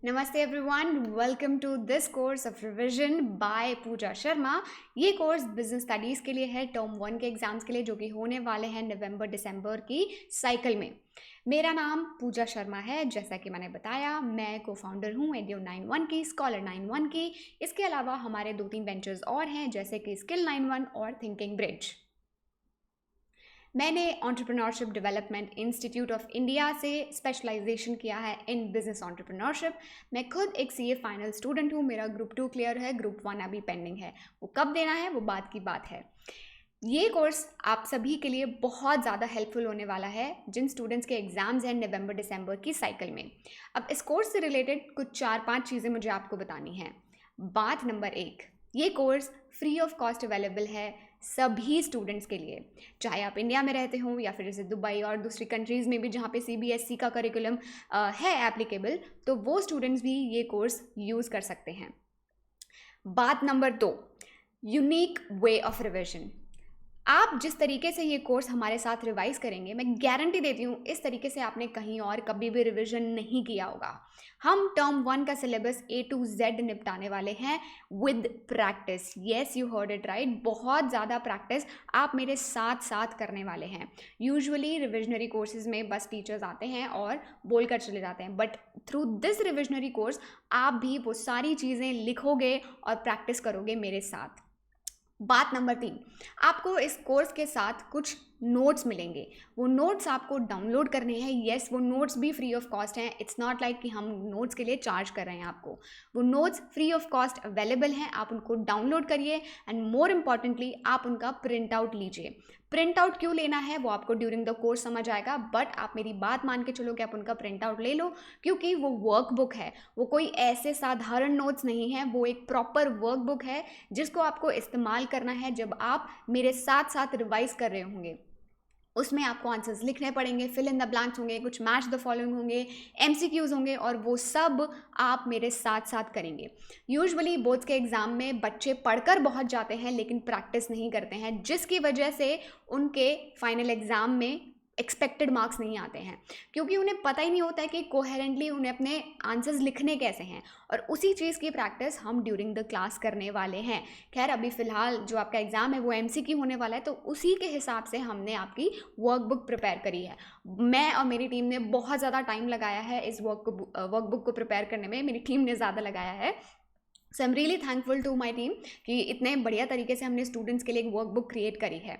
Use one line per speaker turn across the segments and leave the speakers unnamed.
नमस्ते everyone, welcome to this course of revision by Pooja Sharma. ये course business studies के लिए है, टर्म 1 के एग्जाम्स के लिए, जो कि होने वाले हैं नवंबर दिसंबर की साइकिल में। मेरा नाम पूजा शर्मा है। जैसा कि मैंने बताया, मैं को फाउंडर हूँ एडियो 91 की, स्कॉलर 91 की। इसके अलावा हमारे 2-3 वेंचर्स और हैं, जैसे कि स्किल 91 और थिंकिंग ब्रिज। मैंने entrepreneurship development institute of India से स्पेशलाइजेशन किया है इन बिजनेस एंटरप्रेन्योरशिप। मैं खुद एक सीए फाइनल स्टूडेंट हूँ। मेरा ग्रुप 2 क्लियर है, ग्रुप 1 अभी पेंडिंग है। वो कब देना है वो बात की बात है। ये कोर्स आप सभी के लिए बहुत ज़्यादा हेल्पफुल होने वाला है, जिन स्टूडेंट्स के एग्जाम्स हैं नवंबर दिसंबर की साइकिल में। अब इस कोर्स से रिलेटेड कुछ 4-5 चीज़ें मुझे आपको बतानी हैं। बात नंबर 1, ये course free of cost available है सभी स्टूडेंट्स के लिए, चाहे आप इंडिया में रहते हो या फिर जैसे दुबई और दूसरी कंट्रीज़ में भी जहाँ पे सीबीएसई का करिकुलम है एप्लीकेबल, तो वो स्टूडेंट्स भी ये कोर्स यूज़ कर सकते हैं। बात number 2, unique way of revision. आप जिस तरीके से ये कोर्स हमारे साथ रिवाइज करेंगे, मैं गारंटी देती हूँ इस तरीके से आपने कहीं और कभी भी रिवीजन नहीं किया होगा। हम टर्म 1 का सिलेबस A to Z निपटाने वाले हैं with practice. Yes, you heard it right, बहुत ज़्यादा प्रैक्टिस आप मेरे साथ साथ करने वाले हैं। यूजुअली रिविजनरी कोर्सेज में बस टीचर्स आते हैं और बोल कर चले जाते हैं, but through this revisionary course आप भी वो सारी चीज़ें लिखोगे और प्रैक्टिस करोगे मेरे साथ। बात नंबर 3, आपको इस कोर्स के साथ कुछ नोट्स मिलेंगे। वो नोट्स आपको डाउनलोड करने हैं। येस, वो नोट्स भी फ्री ऑफ कॉस्ट हैं। इट्स नॉट लाइक कि हम नोट्स के लिए चार्ज कर रहे हैं आपको। वो notes free of cost available हैं, आप उनको डाउनलोड करिए एंड मोर इम्पॉर्टेंटली आप उनका प्रिंट आउट लीजिए। प्रिंट आउट क्यों लेना है वो आपको ड्यूरिंग द कोर्स समझ आएगा, बट आप मेरी बात मान के चलो कि आप उनका प्रिंट आउट ले लो, क्योंकि वो वर्कबुक है। वो कोई ऐसे साधारण नोट्स नहीं है, वो एक प्रॉपर वर्कबुक है जिसको आपको इस्तेमाल करना है जब आप मेरे साथ साथ रिवाइज कर रहे होंगे। उसमें आपको आंसर्स लिखने पड़ेंगे, फिल इन द ब्लैंक्स होंगे, कुछ मैच द फॉलोइंग होंगे, एमसीक्यूज होंगे, और वो सब आप मेरे साथ साथ करेंगे। यूजुअली बोर्ड्स के एग्ज़ाम में बच्चे पढ़कर बहुत जाते हैं लेकिन प्रैक्टिस नहीं करते हैं, जिसकी वजह से उनके फाइनल एग्ज़ाम में एक्सपेक्टेड मार्क्स नहीं आते हैं, क्योंकि उन्हें पता ही नहीं होता है कि कोहेरेंटली उन्हें अपने आंसर्स लिखने कैसे हैं। और उसी चीज़ की प्रैक्टिस हम ड्यूरिंग द क्लास करने वाले हैं। खैर, अभी फ़िलहाल जो आपका एग्ज़ाम है वो एमसीक्यू होने वाला है, तो उसी के हिसाब से हमने आपकी वर्कबुक प्रिपेयर करी है। मैं और मेरी टीम ने बहुत ज़्यादा टाइम लगाया है इस वर्कबुक को प्रिपेयर करने में। मेरी टीम ने ज़्यादा लगाया है। So I am really thankful to my team कि इतने बढ़िया तरीके से हमने स्टूडेंट्स के लिए एक वर्कबुक क्रिएट करी है।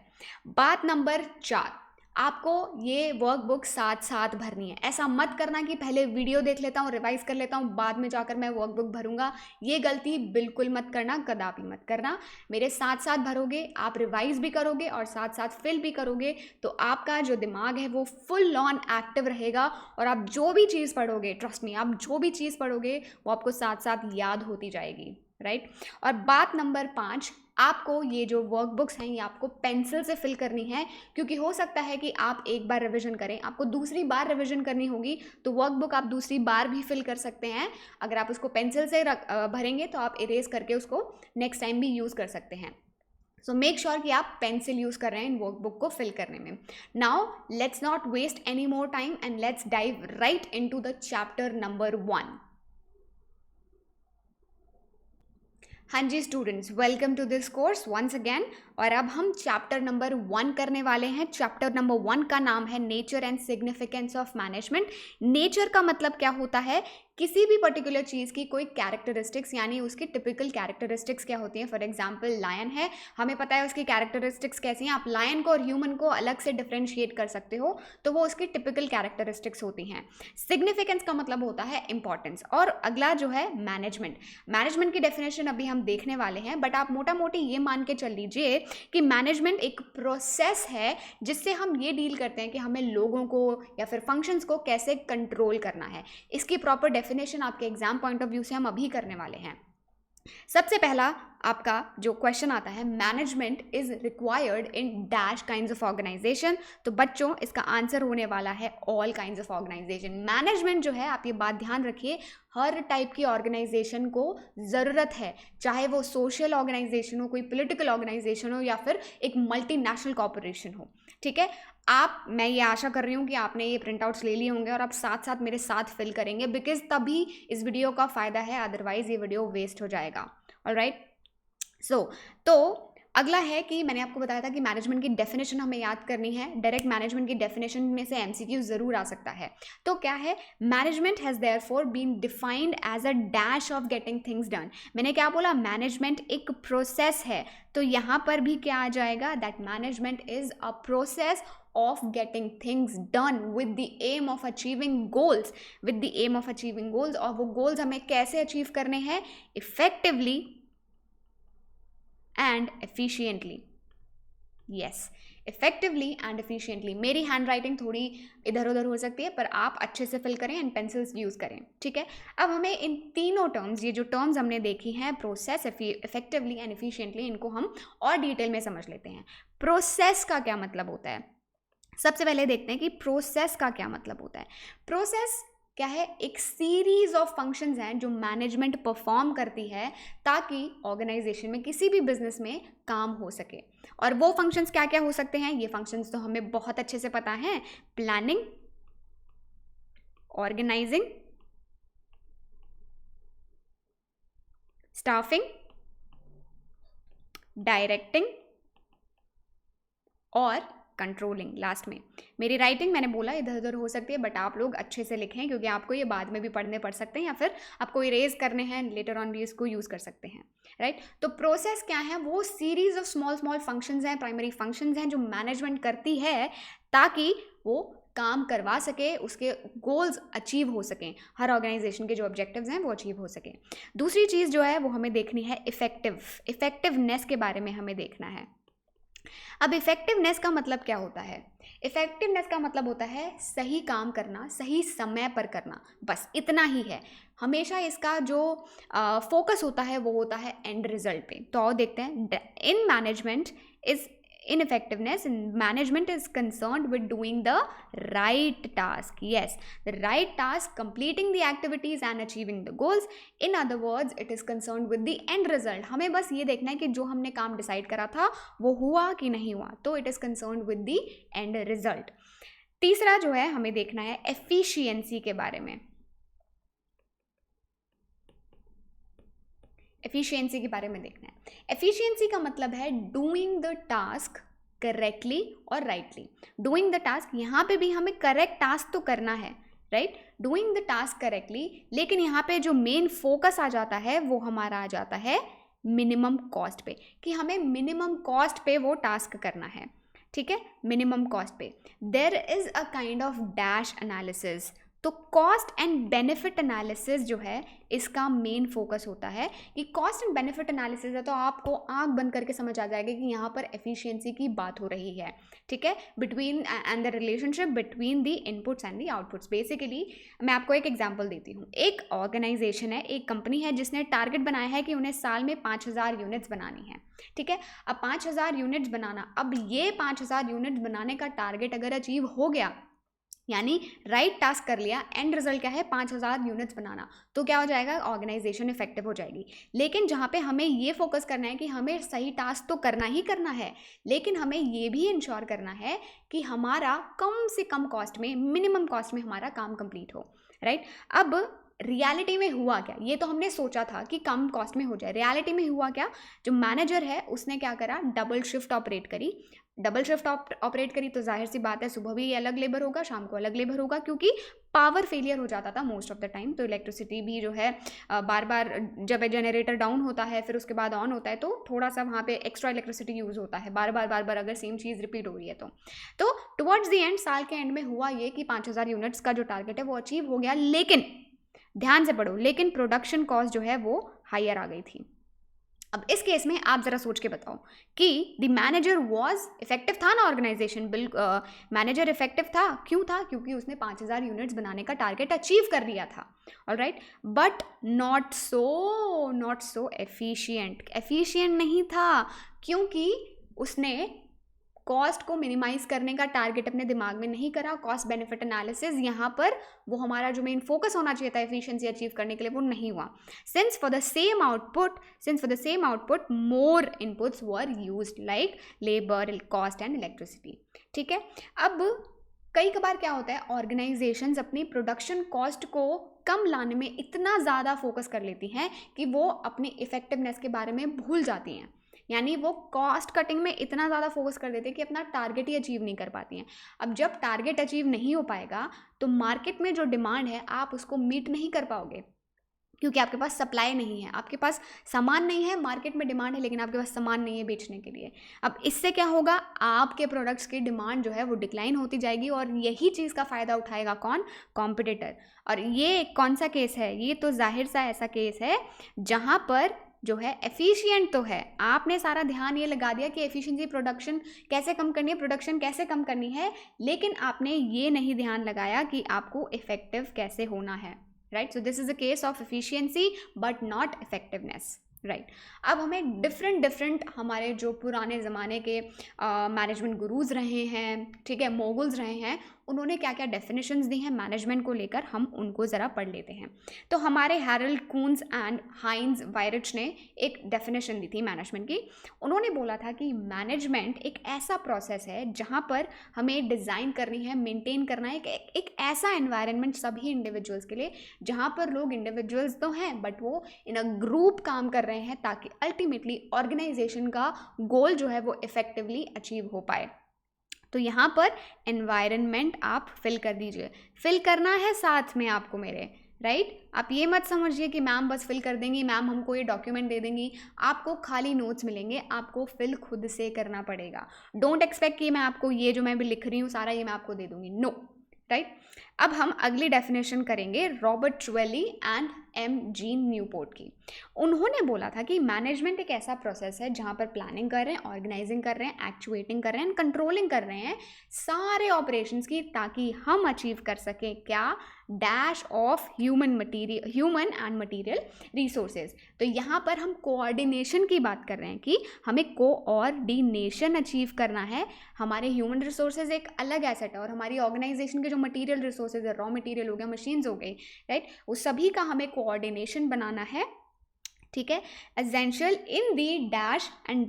बात नंबर 4, आपको ये वर्कबुक साथ साथ भरनी है। ऐसा मत करना कि पहले वीडियो देख लेता हूँ, रिवाइज कर लेता हूँ, बाद में जाकर मैं वर्कबुक भरूंगा। ये गलती बिल्कुल मत करना, कदापि मत करना। मेरे साथ साथ भरोगे, आप रिवाइज भी करोगे और साथ साथ फिल भी करोगे, तो आपका जो दिमाग है वो फुल ऑन एक्टिव रहेगा और आप जो भी चीज़ पढ़ोगे, ट्रस्ट मी, आप जो भी चीज़ पढ़ोगे वो आपको साथ साथ याद होती जाएगी, राइट। और बात नंबर 5, आपको ये जो वर्कबुक्स हैं ये आपको पेंसिल से फिल करनी है, क्योंकि हो सकता है कि आप एक बार रिवीजन करें, आपको दूसरी बार रिवीजन करनी होगी, तो वर्कबुक आप दूसरी बार भी फिल कर सकते हैं। अगर आप उसको पेंसिल से भरेंगे तो आप इरेज करके उसको नेक्स्ट टाइम भी यूज़ कर सकते हैं। सो मेक श्योर कि आप पेंसिल यूज़ कर रहे हैं इन वर्कबुक को फिल करने में। Now let's not waste any more time and let's dive right into the chapter number 1। हाँ जी students, welcome to this course once again. और अब हम चैप्टर नंबर 1 करने वाले हैं। चैप्टर नंबर 1 का नाम है nature and significance of management. Nature का मतलब क्या होता है? किसी भी पर्टिकुलर चीज़ की कोई कैरेक्टरिस्टिक्स, यानी उसकी टिपिकल कैरेक्टरिस्टिक्स क्या होती हैं। फॉर एग्जांपल लायन है, हमें पता है उसकी कैरेक्टरिस्टिक्स कैसी हैं। आप लायन को और ह्यूमन को अलग से डिफ्रेंशिएट कर सकते हो, तो वो उसकी टिपिकल कैरेक्टरिस्टिक्स होती हैं। सिग्निफिकेंस का मतलब होता है इंपॉर्टेंस। और अगला जो है मैनेजमेंट। मैनेजमेंट की डेफिनेशन अभी हम देखने वाले हैं, बट आप मोटा मोटी ये मान के चल लीजिए कि मैनेजमेंट एक प्रोसेस है जिससे हम ये डील करते हैं कि हमें लोगों को या फिर फंक्शंस को कैसे कंट्रोल करना है। इसकी प्रॉपर डेफिनेशन आपके एग्जाम पॉइंट ऑफ व्यू से हम अभी करने वाले हैं। सबसे पहला आपका जो क्वेश्चन आता है, management is required in dash kinds of organization. तो बच्चों इसका आंसर होने वाला है all kinds of organization. Management जो है, आप ये बात ध्यान रखिए, हर टाइप की ऑर्गेनाइजेशन को ज़रूरत है, चाहे वो सोशल ऑर्गेनाइजेशन हो, कोई पॉलिटिकल ऑर्गेनाइजेशन हो, या फिर एक मल्टीनेशनल कॉर्पोरेशन हो, ठीक है। मैं ये आशा कर रही हूँ कि आपने ये प्रिंट आउट्स ले लिए होंगे और आप साथ साथ मेरे साथ फिल करेंगे, बिकॉज तभी इस वीडियो का फ़ायदा है, अदरवाइज ये वीडियो वेस्ट हो जाएगा। ऑलराइट, तो अगला है कि मैंने आपको बताया था कि मैनेजमेंट की डेफिनेशन हमें याद करनी है। डायरेक्ट मैनेजमेंट की डेफिनेशन में से एमसीक्यू जरूर आ सकता है। तो क्या है, management has therefore been defined as a dash of getting things done. मैंने क्या बोला, मैनेजमेंट एक प्रोसेस है, तो यहाँ पर भी क्या आ जाएगा, that management is a process of getting things done with the aim of achieving goals, with the aim of achieving goals। और वो goals हमें कैसे अचीव करने हैं, effectively and efficiently। yes, effectively and efficiently। मेरी हैंड राइटिंग थोड़ी इधर उधर हो सकती है, पर आप अच्छे से फिल करें एंड पेंसिल्स यूज़ करें, ठीक है। अब हमें इन तीनों टर्म्स, ये जो टर्म्स हमने देखी हैं, प्रोसेस, इफेक्टिवली एंड एफिशिएंटली, इनको हम और डिटेल में समझ लेते हैं। प्रोसेस का क्या मतलब होता है, सबसे पहले देखते हैं कि प्रोसेस का क्या मतलब होता है। प्रोसेस क्या है, एक सीरीज ऑफ फंक्शंस हैं जो मैनेजमेंट परफॉर्म करती है ताकि ऑर्गेनाइजेशन में, किसी भी बिजनेस में काम हो सके। और वो फंक्शंस क्या क्या हो सकते हैं, ये फंक्शंस तो हमें बहुत अच्छे से पता है, प्लानिंग, ऑर्गेनाइजिंग, स्टाफिंग, डायरेक्टिंग और कंट्रोलिंग। लास्ट में मेरी राइटिंग मैंने बोला इधर उधर हो सकती है, बट आप लोग अच्छे से लिखें, क्योंकि आपको ये बाद में भी पढ़ने पड़ सकते हैं, या फिर आपको इरेज करने हैं, लेटर ऑन भी इसको यूज़ कर सकते हैं, राइट। तो प्रोसेस क्या है, वो series of small small functions हैं, प्राइमरी फंक्शंस हैं जो मैनेजमेंट करती है ताकि वो काम करवा सके, उसके गोल्स अचीव हो सकें, हर ऑर्गेनाइजेशन के जो ऑब्जेक्टिव्स हैं वो अचीव हो सकें। दूसरी चीज़ जो है वो हमें देखनी है इफेक्टिवनेस के बारे में हमें देखना है। अब इफेक्टिवनेस का मतलब क्या होता है, इफेक्टिवनेस का मतलब होता है सही काम करना, सही समय पर करना, बस इतना ही है। हमेशा इसका जो फोकस होता है वो होता है एंड रिजल्ट पे। तो और देखते हैं, in management is ineffectiveness in management is concerned with doing the right task, yes, the right task, completing the activities and achieving the goals। in other words it is concerned with the end result। हमें बस ये देखना है कि जो हमने काम decide करा था वो हुआ कि नहीं हुआ, तो it is concerned with the end result। तीसरा जो है हमें देखना है एफिशिएंसी के बारे में। एफिशिएंसी के बारे में देखना है। एफिशिएंसी का मतलब है डूइंग द टास्क करेक्टली और राइटली। डूइंग द टास्क, यहाँ पे भी हमें करेक्ट टास्क तो करना है, right, doing the task correctly, लेकिन यहाँ पे जो मेन फोकस आ जाता है वो हमारा आ जाता है मिनिमम कॉस्ट पे, कि हमें मिनिमम कॉस्ट पे वो टास्क करना है, ठीक है, मिनिमम कॉस्ट पे। There is a kind of dash analysis. तो कॉस्ट एंड बेनिफिट एनालिसिस जो है इसका मेन फोकस होता है कि कॉस्ट एंड बेनिफिट एनालिसिस है, तो आपको आंख बंद करके समझ आ जाएगा कि यहाँ पर एफिशिएंसी की बात हो रही है, ठीक है, between and the relationship between the inputs and the outputs. Basically मैं आपको एक एग्जांपल देती हूँ। एक ऑर्गेनाइजेशन है, एक कंपनी है जिसने टारगेट बनाया है कि उन्हें साल में 5000 यूनिट्स बनानी है, ठीक है। अब 5000 यूनिट्स बनाना, अब ये 5000 यूनिट्स बनाने का टारगेट अगर अचीव हो गया, यानी राइट टास्क कर लिया, एंड रिजल्ट क्या है 5000 यूनिट्स बनाना, तो क्या हो जाएगा, ऑर्गेनाइजेशन इफेक्टिव हो जाएगी। लेकिन जहाँ पे हमें ये फोकस करना है कि हमें सही टास्क तो करना ही करना है, लेकिन हमें ये भी इंश्योर करना है कि हमारा कम से कम कॉस्ट में, मिनिमम कॉस्ट में हमारा काम कंप्लीट हो, राइट। अब रियलिटी में हुआ क्या, ये तो हमने सोचा था कि कम कॉस्ट में हो जाए, रियलिटी में हुआ क्या, जो मैनेजर है उसने क्या करा, डबल शिफ्ट ऑपरेट करी। डबल शिफ्ट ऑपरेट करी तो जाहिर सी बात है सुबह भी अलग लेबर होगा, शाम को अलग लेबर होगा, क्योंकि पावर फेलियर हो जाता था मोस्ट ऑफ द टाइम। तो इलेक्ट्रिसिटी भी जो है बार बार जब जनरेटर डाउन होता है फिर उसके बाद ऑन होता है, तो थोड़ा सा वहाँ पे एक्स्ट्रा इलेक्ट्रिसिटी यूज़ होता है बार बार अगर सेम चीज़ रिपीट हो रही है तो टुवर्ड्स द एंड, साल के एंड में हुआ ये कि 5000 यूनिट्स का जो टारगेट है वो अचीव हो गया, लेकिन ध्यान से पढ़ो, लेकिन प्रोडक्शन कॉस्ट जो है वो हायर आ गई थी। अब इस केस में आप जरा सोच के बताओ कि द मैनेजर वाज इफेक्टिव था ना, ऑर्गेनाइजेशन मैनेजर इफेक्टिव था, क्यों था, क्योंकि उसने 5000 यूनिट्स बनाने का टारगेट अचीव कर लिया था, alright, but not so efficient नहीं था, क्योंकि उसने कॉस्ट को मिनिमाइज करने का टारगेट अपने दिमाग में नहीं करा, कॉस्ट बेनिफिट एनालिसिस यहाँ पर वो हमारा जो मेन फोकस होना चाहिए था एफिशिएंसी अचीव करने के लिए वो नहीं हुआ। Since for the same output more inputs were used like labour, cost and electricity. ठीक है, अब कई कबार क्या होता है, ऑर्गेनाइजेशंस अपनी प्रोडक्शन कॉस्ट को कम लाने में इतना ज़्यादा फोकस कर लेती हैं कि वो अपनी इफेक्टिवनेस के बारे में भूल जाती हैं, यानी वो कॉस्ट कटिंग में इतना ज़्यादा फोकस कर देते हैं कि अपना टारगेट ही अचीव नहीं कर पाती हैं। अब जब टारगेट अचीव नहीं हो पाएगा तो मार्केट में जो डिमांड है आप उसको मीट नहीं कर पाओगे, क्योंकि आपके पास सप्लाई नहीं है, आपके पास सामान नहीं है, मार्केट में डिमांड है लेकिन आपके पास सामान नहीं है बेचने के लिए। अब इससे क्या होगा, आपके प्रोडक्ट्स की डिमांड जो है वो डिक्लाइन होती जाएगी और यही चीज़ का फ़ायदा उठाएगा कौन, कॉम्पिटिटर। और ये कौन सा केस है, ये तो जाहिर सा ऐसा केस है जहाँ पर जो है एफिशिएंट तो है, आपने सारा ध्यान ये लगा दिया कि एफिशिएंसी प्रोडक्शन कैसे कम करनी है, प्रोडक्शन कैसे कम करनी है, लेकिन आपने ये नहीं ध्यान लगाया कि आपको इफेक्टिव कैसे होना है, right. So this is a case of efficiency but not effectiveness, right. अब हमें डिफरेंट हमारे जो पुराने ज़माने के मैनेजमेंट गुरूज रहे हैं, ठीक है, मोगल्स रहे हैं, उन्होंने क्या क्या डेफिनेशंस दी हैं मैनेजमेंट को लेकर, हम उनको ज़रा पढ़ लेते हैं। तो हमारे हैरल्ड कून्स एंड हाइंज वायरिच ने एक डेफिनेशन दी थी मैनेजमेंट की। उन्होंने बोला था कि मैनेजमेंट एक ऐसा प्रोसेस है जहाँ पर हमें डिज़ाइन करनी है, मेंटेन करना है एक ऐसा एनवायरनमेंट सभी इंडिविजुअल्स के लिए जहाँ पर लोग इंडिविजुअल्स तो हैं बट वो इन अ ग्रुप काम कर रहे हैं ताकि अल्टीमेटली ऑर्गेनाइजेशन का गोल जो है वो इफेक्टिवली अचीव हो पाए। तो यहाँ पर एनवायरनमेंट आप फिल कर दीजिए, फिल करना है साथ में आपको मेरे, राइट। आप ये मत समझिए कि मैम बस फिल कर देंगी, मैम हमको ये डॉक्यूमेंट दे देंगी, आपको खाली नोट्स मिलेंगे, आपको फिल खुद से करना पड़ेगा। डोंट एक्सपेक्ट कि मैं आपको ये जो मैं भी लिख रही हूँ सारा ये मैं आपको दे दूंगी, नो, राइट। अब हम अगली डेफिनेशन करेंगे Robert Trewatha and M Gene Newport की। उन्होंने बोला था कि मैनेजमेंट एक ऐसा प्रोसेस है जहाँ पर प्लानिंग कर रहे हैं, ऑर्गेनाइजिंग कर रहे हैं, एक्चुएटिंग कर रहे हैं, कंट्रोलिंग कर रहे हैं सारे ऑपरेशंस की, ताकि हम अचीव कर सकें क्या, dash of human and material resources. तो यहाँ पर हम कोऑर्डिनेशन की बात कर रहे हैं कि हमें कोऑर्डिनेशन अचीव करना है। हमारे ह्यूमन रिसोर्सेज एक अलग एसेट है और हमारी ऑर्गेनाइजेशन के जो मटीरियल रिसोर्सेज है, रॉ मटीरियल हो गया, मशीन्स हो गई, राइट, उस सभी का हमें कोऑर्डिनेशन बनाना है, ठीक है। Essential in the dash and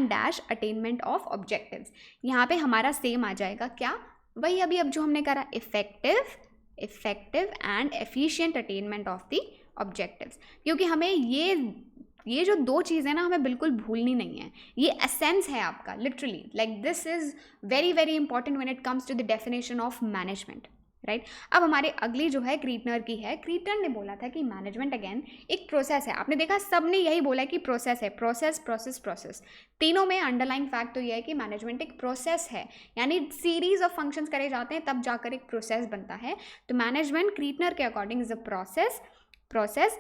dash attainment of objectives. यहाँ पे हमारा सेम आ जाएगा क्या, वही अभी अब जो हमने करा, effective and efficient attainment of the objectives. क्योंकि हमें ये जो दो चीज़ें ना हमें बिल्कुल भूलनी नहीं है, ये एसेंस है आपका, literally, like this is very very important when it comes to the definition of management, right. अब हमारे अगली जो है क्रीटनर की है। क्रीटनर ने बोला था कि मैनेजमेंट अगेन एक प्रोसेस है। आपने देखा सब ने यही बोला कि प्रोसेस है, प्रोसेस, तीनों में अंडरलाइन फैक्ट तो यह है कि मैनेजमेंट एक प्रोसेस है, यानी सीरीज ऑफ फंक्शंस करे जाते हैं तब जाकर एक प्रोसेस बनता है। तो मैनेजमेंट क्रीटनर के according is a process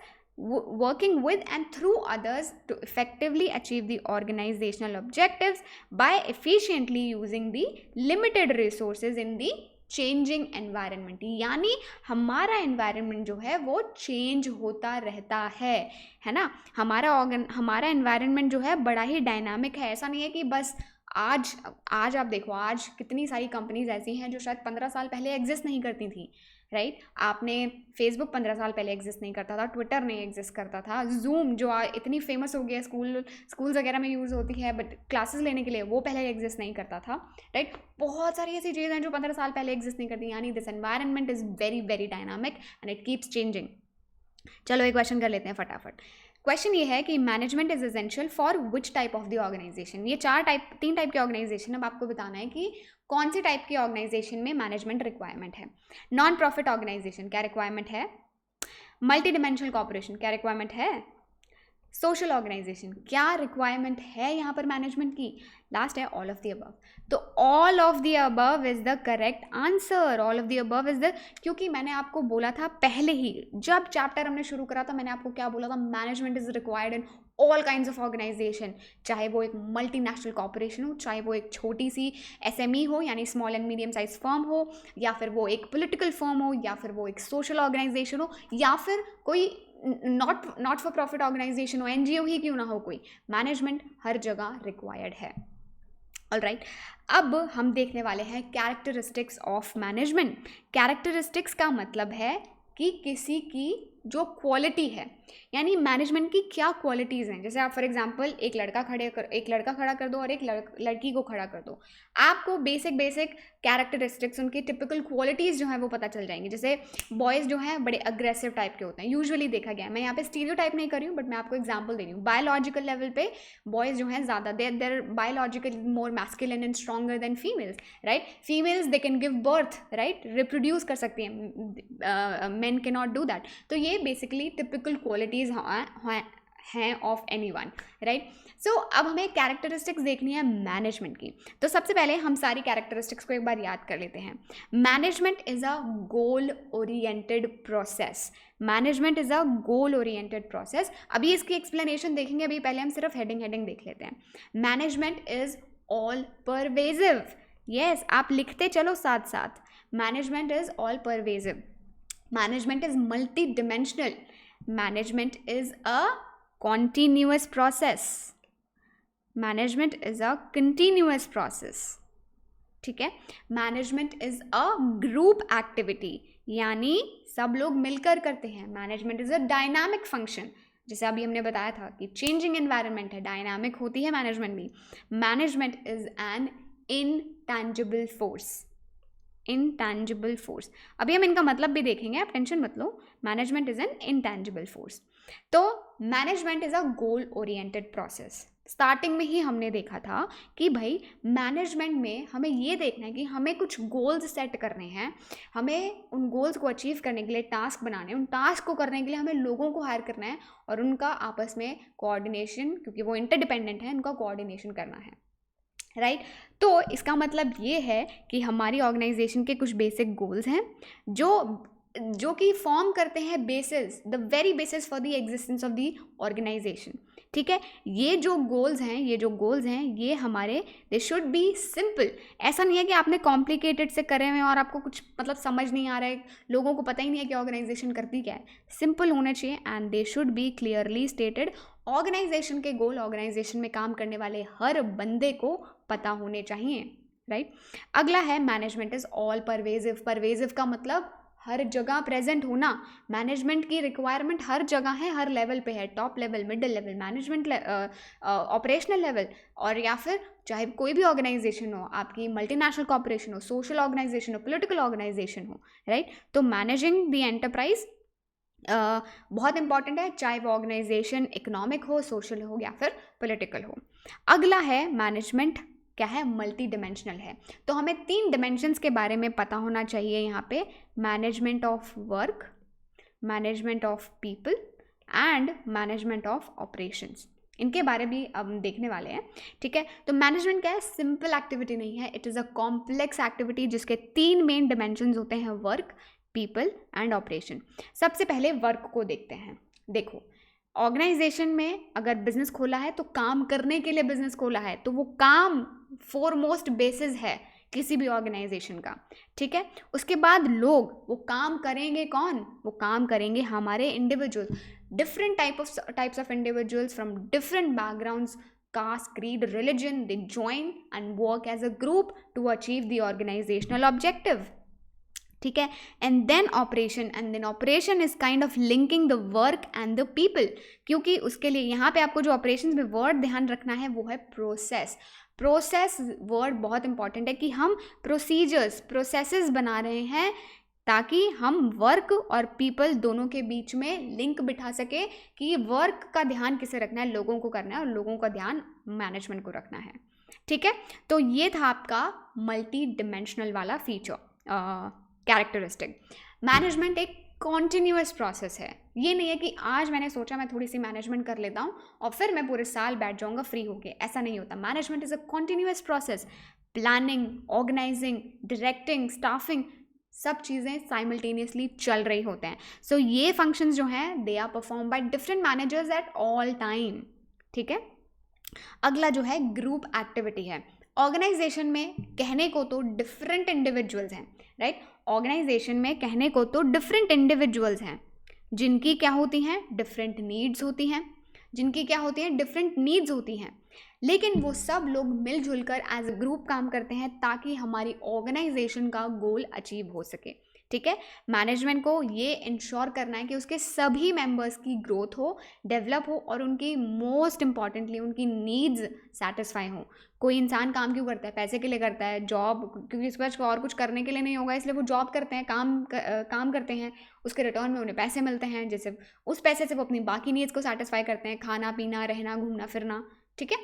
working with and through others to effectively achieve the organizational objectives by efficiently using the limited resources in the changing environment। यानी हमारा environment जो है वो change होता रहता है ना। हमारा environment जो है बड़ा ही dynamic है। ऐसा नहीं है कि बस आज आप देखो, आज कितनी सारी कंपनीज ऐसी हैं जो शायद 15 साल पहले एग्जिस्ट नहीं करती थी, राइट। आपने फेसबुक 15 साल पहले एग्जिस्ट नहीं करता था, ट्विटर नहीं एग्जिस्ट करता था, जूम जो इतनी फेमस हो गया, स्कूल्स वगैरह में यूज़ होती है बट क्लासेस लेने के लिए, वो पहले एग्जिस्ट नहीं करता था, राइट। बहुत सारी ऐसी चीज़ें हैं जो 15 साल पहले एग्जिस्ट नहीं करती, यानी this environment is very very dynamic and it keeps changing. चलो एक क्वेश्चन कर लेते हैं फटाफट। क्वेश्चन ये है कि management is essential for which type of the organisation. ये तीन टाइप के ऑर्गेनाइजेशन, अब आपको बताना है कि कौन सी टाइप की ऑर्गेनाइजेशन में मैनेजमेंट रिक्वायरमेंट है। नॉन प्रॉफिट ऑर्गेनाइजेशन क्या रिक्वायरमेंट है, मल्टी डिमेंशनल कॉर्पोरेशन क्या रिक्वायरमेंट है, सोशल ऑर्गेनाइजेशन क्या रिक्वायरमेंट है यहाँ पर मैनेजमेंट की, लास्ट है ऑल ऑफ द अबव। तो all of the above is the correct answer, all of the above is the, क्योंकि मैंने आपको बोला था पहले ही जब चैप्टर हमने शुरू करा था, मैंने आपको क्या बोला था, management is required in all kinds of organization, चाहे वो एक मल्टीनेशनल कॉर्पोरेशन हो, चाहे वो एक छोटी सी SME हो यानी small and medium size firm हो, या फिर वो एक पॉलिटिकल फर्म हो, या फिर वो एक सोशल ऑर्गेनाइजेशन हो, या फिर कोई नॉट फॉर प्रॉफिट ऑर्गेनाइजेशन हो, NGO ही क्यों ना हो कोई, मैनेजमेंट हर जगह रिक्वायर्ड है। ऑलराइट, अब हम देखने वाले हैं कैरेक्टरिस्टिक्स ऑफ मैनेजमेंट। कैरेक्टरिस्टिक्स का मतलब है कि किसी की जो क्वालिटी है, यानी मैनेजमेंट की क्या क्वालिटीज़ हैं। जैसे आप फॉर एग्जांपल एक लड़का खड़ा कर दो और एक लड़की को खड़ा कर दो, आपको बेसिक कैरेक्टरिस्टिक्स, उनकी टिपिकल क्वालिटीज़ जो हैं वो पता चल जाएंगी। जैसे बॉयज़ जो हैं बड़े अग्रेसिव टाइप के होते हैं, यूजुअली देखा गया है। मैं यहाँ पे स्टीरियोटाइप नहीं कर रही हूँ, बट मैं आपको एग्जाम्पल दे रही हूँ। बायोलॉजिकल लेवल पे बॉयज़ जो हैं ज़्यादा देर biologically more masculine and stronger than females, right. Females they can give birth, right, reproduce कर सकती हैं, men can not do that. तो ये बेसिकली टिपिकल क्वालिटीज़ हैं ऑफ एनीवन, राइट। सो अब हमें कैरेक्टरिस्टिक्स देखनी है मैनेजमेंट की। तो सबसे पहले हम सारी कैरेक्टरिस्टिक्स को एक बार याद कर लेते हैं। Management is a goal oriented process. Management is a goal oriented process. अभी इसकी एक्सप्लेनेशन देखेंगे, अभी पहले हम सिर्फ हेडिंग देख लेते हैं। Management is all pervasive. Yes, आप लिखते चलो साथ साथ। Management is all pervasive. Management is multi-dimensional. Management is a continuous process. Management is a continuous process. ठीक है। Management is a group activity, यानी सब लोग मिलकर करते हैं। Management is a dynamic function, जैसे अभी हमने बताया था कि चेंजिंग एनवायरनमेंट है, डायनामिक होती है मैनेजमेंट भी। Management is an intangible force. Intangible force, अभी हम इनका मतलब भी देखेंगे, आप टेंशन मत लो। Management is an intangible force. तो management is a goal oriented process. Starting में ही हमने देखा था कि भाई मैनेजमेंट में हमें ये देखना है कि हमें कुछ गोल्स सेट करने हैं, हमें उन गोल्स को अचीव करने के लिए टास्क बनाने हैं, उन टास्क को करने के लिए हमें लोगों को हायर करना है और उनका आपस में कोऑर्डिनेशन, क्योंकि वो इंटरडिपेंडेंट है, उनका कोऑर्डिनेशन करना है, राइट। तो इसका मतलब ये है कि हमारी ऑर्गेनाइजेशन के कुछ बेसिक गोल्स हैं जो कि फॉर्म करते हैं basis, the very basis for the existence of the organization. ठीक है, ये जो गोल्स हैं ये हमारे, दे शुड बी सिंपल। ऐसा नहीं है कि आपने कॉम्प्लिकेटेड से करे हुए और आपको कुछ मतलब समझ नहीं आ रहा है, लोगों को पता ही नहीं है कि ऑर्गेनाइजेशन करती क्या है। सिंपल होना चाहिए and they should be clearly stated. Organization के गोल ऑर्गेनाइजेशन में काम करने वाले हर बंदे को पता होने चाहिए, राइट। अगला है management is all pervasive. Pervasive का मतलब हर जगह प्रेजेंट होना। मैनेजमेंट की रिक्वायरमेंट हर जगह है, हर लेवल पे है, top level, middle level, management, operational level, और या फिर चाहे कोई भी ऑर्गेनाइजेशन हो, आपकी मल्टीनेशनल कॉर्पोरेशन हो, सोशल ऑर्गेनाइजेशन हो, पॉलिटिकल ऑर्गेनाइजेशन हो, राइट। तो मैनेजिंग द एंटरप्राइज बहुत इंपॉर्टेंट है, चाहे वो ऑर्गेनाइजेशन इकोनॉमिक हो, सोशल हो या फिर पॉलिटिकल हो। अगला है मैनेजमेंट क्या है, मल्टी डिमेंशनल है। तो हमें 3 डिमेंशंस के बारे में पता होना चाहिए यहाँ पे, management of work, management of people and management of operations. इनके बारे भी अब हम देखने वाले हैं, ठीक है। तो मैनेजमेंट क्या है, सिंपल एक्टिविटी नहीं है, it is a complex activity जिसके 3 मेन डिमेंशंस होते हैं, वर्क, पीपल एंड ऑपरेशन। सबसे पहले वर्क को देखते हैं। देखो, ऑर्गेनाइजेशन में अगर बिजनेस खोला है तो काम करने के लिए बिजनेस खोला है, तो वो काम फोरमोस्ट बेसिस है किसी भी ऑर्गेनाइजेशन का, ठीक है। उसके बाद लोग, वो काम करेंगे कौन, वो काम करेंगे हमारे individual, different types of individuals from different backgrounds, caste, creed, religion, they join and work as a group to achieve the organizational objective, ठीक है। And then operation is kind of linking the work and the people, क्योंकि उसके लिए यहाँ पे आपको जो operation में वर्ड ध्यान रखना है वो है प्रोसेस। प्रोसेस वर्ड बहुत इंपॉर्टेंट है कि हम प्रोसेसेस बना रहे हैं ताकि हम वर्क और पीपल दोनों के बीच में लिंक बिठा सके कि वर्क का ध्यान किसे रखना है, लोगों को करना है, और लोगों का ध्यान मैनेजमेंट को रखना है, ठीक है। तो ये था आपका मल्टी डिमेंशनल वाला फीचर, कैरेक्टरिस्टिक। मैनेजमेंट एक कॉन्टिन्यूअस प्रोसेस है, ये नहीं है कि आज मैंने सोचा मैं थोड़ी सी मैनेजमेंट कर लेता हूँ और फिर मैं पूरे साल बैठ जाऊँगा फ्री होके, ऐसा नहीं होता। Management is a continuous process. Planning, organizing, directing, staffing, सब चीज़ें साइमल्टेनियसली चल रही होते हैं। सो ये फंक्शंस जो हैं they are perform by different managers at all time, ठीक है। अगला जो है ग्रुप एक्टिविटी है। ऑर्गेनाइजेशन में कहने को तो डिफरेंट इंडिविजुअल्स हैं, राइट। ऑर्गेनाइजेशन में कहने को तो डिफरेंट इंडिविजुअल्स हैं जिनकी क्या होती हैं, डिफरेंट नीड्स होती हैं, लेकिन वो सब लोग मिलजुल कर एज अ ग्रुप काम करते हैं ताकि हमारी ऑर्गेनाइजेशन का गोल अचीव हो सके। ठीक है, मैनेजमेंट को ये इंश्योर करना है कि उसके सभी मेंबर्स की ग्रोथ हो, डेवलप हो और उनकी मोस्ट इंपॉर्टेंटली उनकी नीड्स सेटिस्फाई हो। कोई इंसान काम क्यों करता है? पैसे के लिए करता है, जॉब, क्योंकि इस पर और कुछ करने के लिए नहीं होगा इसलिए वो जॉब करते हैं, काम करते हैं, उसके रिटर्न में उन्हें पैसे मिलते हैं, जैसे उस पैसे से वो अपनी बाकी नीड्स को सेटिस्फाई करते हैं, खाना पीना, रहना, घूमना फिरना। ठीक है,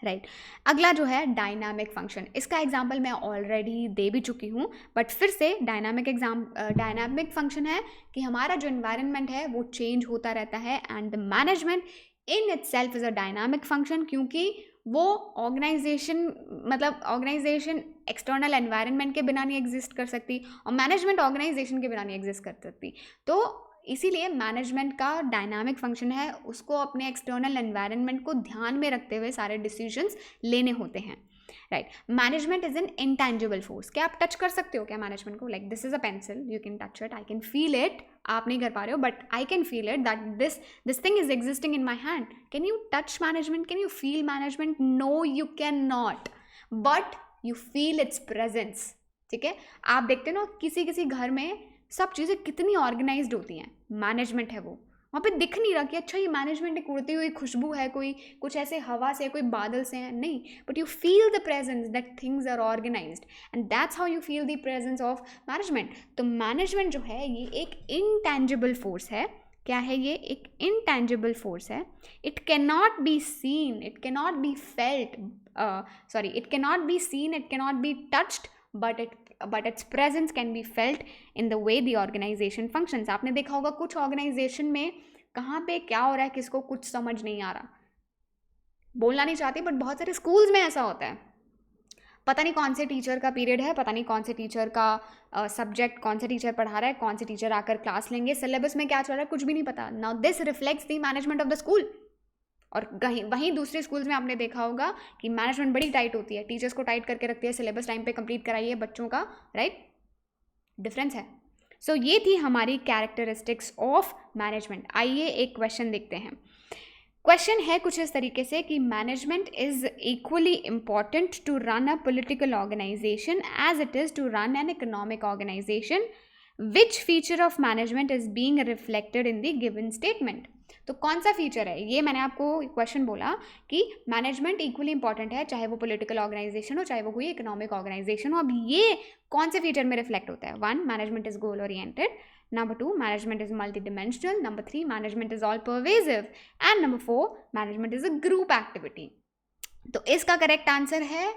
राइट। अगला जो है डायनामिक फंक्शन, इसका एग्जाम्पल मैं ऑलरेडी दे भी चुकी हूँ, बट फिर से डायनामिक फंक्शन है कि हमारा जो इन्वायरमेंट है वो चेंज होता रहता है and the management in itself is a dynamic function, क्योंकि वो ऑर्गेनाइजेशन एक्सटर्नल एनवायरनमेंट के बिना नहीं एग्जिस्ट कर सकती और मैनेजमेंट ऑर्गेनाइजेशन के बिना नहीं एग्जिस्ट कर सकती। तो इसीलिए मैनेजमेंट का डायनामिक फंक्शन है, उसको अपने एक्सटर्नल एनवायरनमेंट को ध्यान में रखते हुए सारे डिसीजंस लेने होते हैं। Right, management is an intangible force. क्या आप टच कर सकते हो क्या मैनेजमेंट को? Like this is a pencil, you can touch it, I can feel it. आप नहीं कर पा रहे हो but I can feel it that this thing is existing in my hand. Can you touch management? Can you feel management? No, you can not, but you feel its presence. ठीक है, आप देखते हो ना किसी किसी घर में सब चीज़ें कितनी ऑर्गेनाइज्ड होती हैं, मैनेजमेंट है वो, वहाँ पे दिख नहीं रहा कि अच्छा ये मैनेजमेंट एक उड़ती हुई खुशबू है, कोई कुछ ऐसे हवा से, कोई बादल से है, नहीं, but you feel the presence that things are organized and that's how you feel the presence of management. तो मैनेजमेंट जो है ये एक इनटैंजिबल फोर्स है। क्या है ये? एक इनटैंजिबल फोर्स है। It can not be seen, it can not be felt, it can not be seen, it can not be touched, but its presence can be felt in the way the organization functions। आपने देखा होगा कुछ organisation में कहाँ पे क्या हो रहा है किसको कुछ समझ नहीं आ रहा, बोलना नहीं चाहती बट बहुत सारे स्कूल्स में ऐसा होता है। पता नहीं कौन से टीचर का पीरियड है, पता नहीं कौन से टीचर का सब्जेक्ट, कौन से टीचर पढ़ा रहा है, कौन से टीचर आकर क्लास लेंगे, सिलेबस में क्या चल रहा है कुछ भी नहीं पता। Now this reflects the management of the school. और वहीं दूसरे स्कूल्स में आपने देखा होगा कि मैनेजमेंट बड़ी टाइट होती है, टीचर्स को टाइट करके रखती है, सिलेबस टाइम पे कंप्लीट कराइए बच्चों का। राइट, डिफरेंस है। सो ये थी हमारी कैरेक्टरिस्टिक्स ऑफ मैनेजमेंट। आइए एक क्वेश्चन देखते हैं। क्वेश्चन है कुछ इस तरीके से कि management is equally important to run a political organisation as it is to run an economic organisation. Which feature of management is being reflected in the given statement. तो कौन सा फीचर है ये? मैंने आपको क्वेश्चन बोला कि मैनेजमेंट इक्वली इंपॉर्टेंट है, चाहे वो पॉलिटिकल ऑर्गेनाइजेशन हो, चाहे वो कोई इकोनॉमिक ऑर्गेनाइजेशन हो। अब ये कौन से फीचर में रिफ्लेक्ट होता है? 1, management is goal oriented. Number 2, management is multidimensional. Number 3, management is all pervasive. And number 4, management is a group activity. तो इसका करेक्ट आंसर है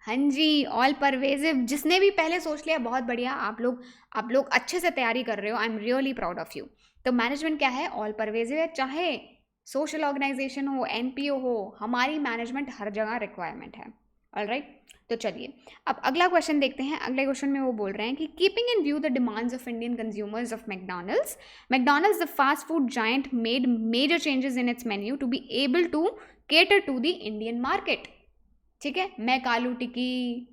हाँ जी, ऑल परवेजिव। जिसने भी पहले सोच लिया बहुत बढ़िया, आप लोग अच्छे से तैयारी कर रहे हो, आई am really proud of you. तो मैनेजमेंट क्या है? ऑल परवेजिव है, चाहे सोशल ऑर्गेनाइजेशन हो, एनपीओ हो, हमारी मैनेजमेंट हर जगह रिक्वायरमेंट है। ऑलराइट, तो चलिए अब अगला क्वेश्चन देखते हैं। अगले क्वेश्चन में वो बोल रहे हैं कि keeping in view the demands of Indian consumers of McDonald's the fast food giant made major changes in its menu to be able to cater to the Indian market. ठीक है, मैक आलू टिक्की,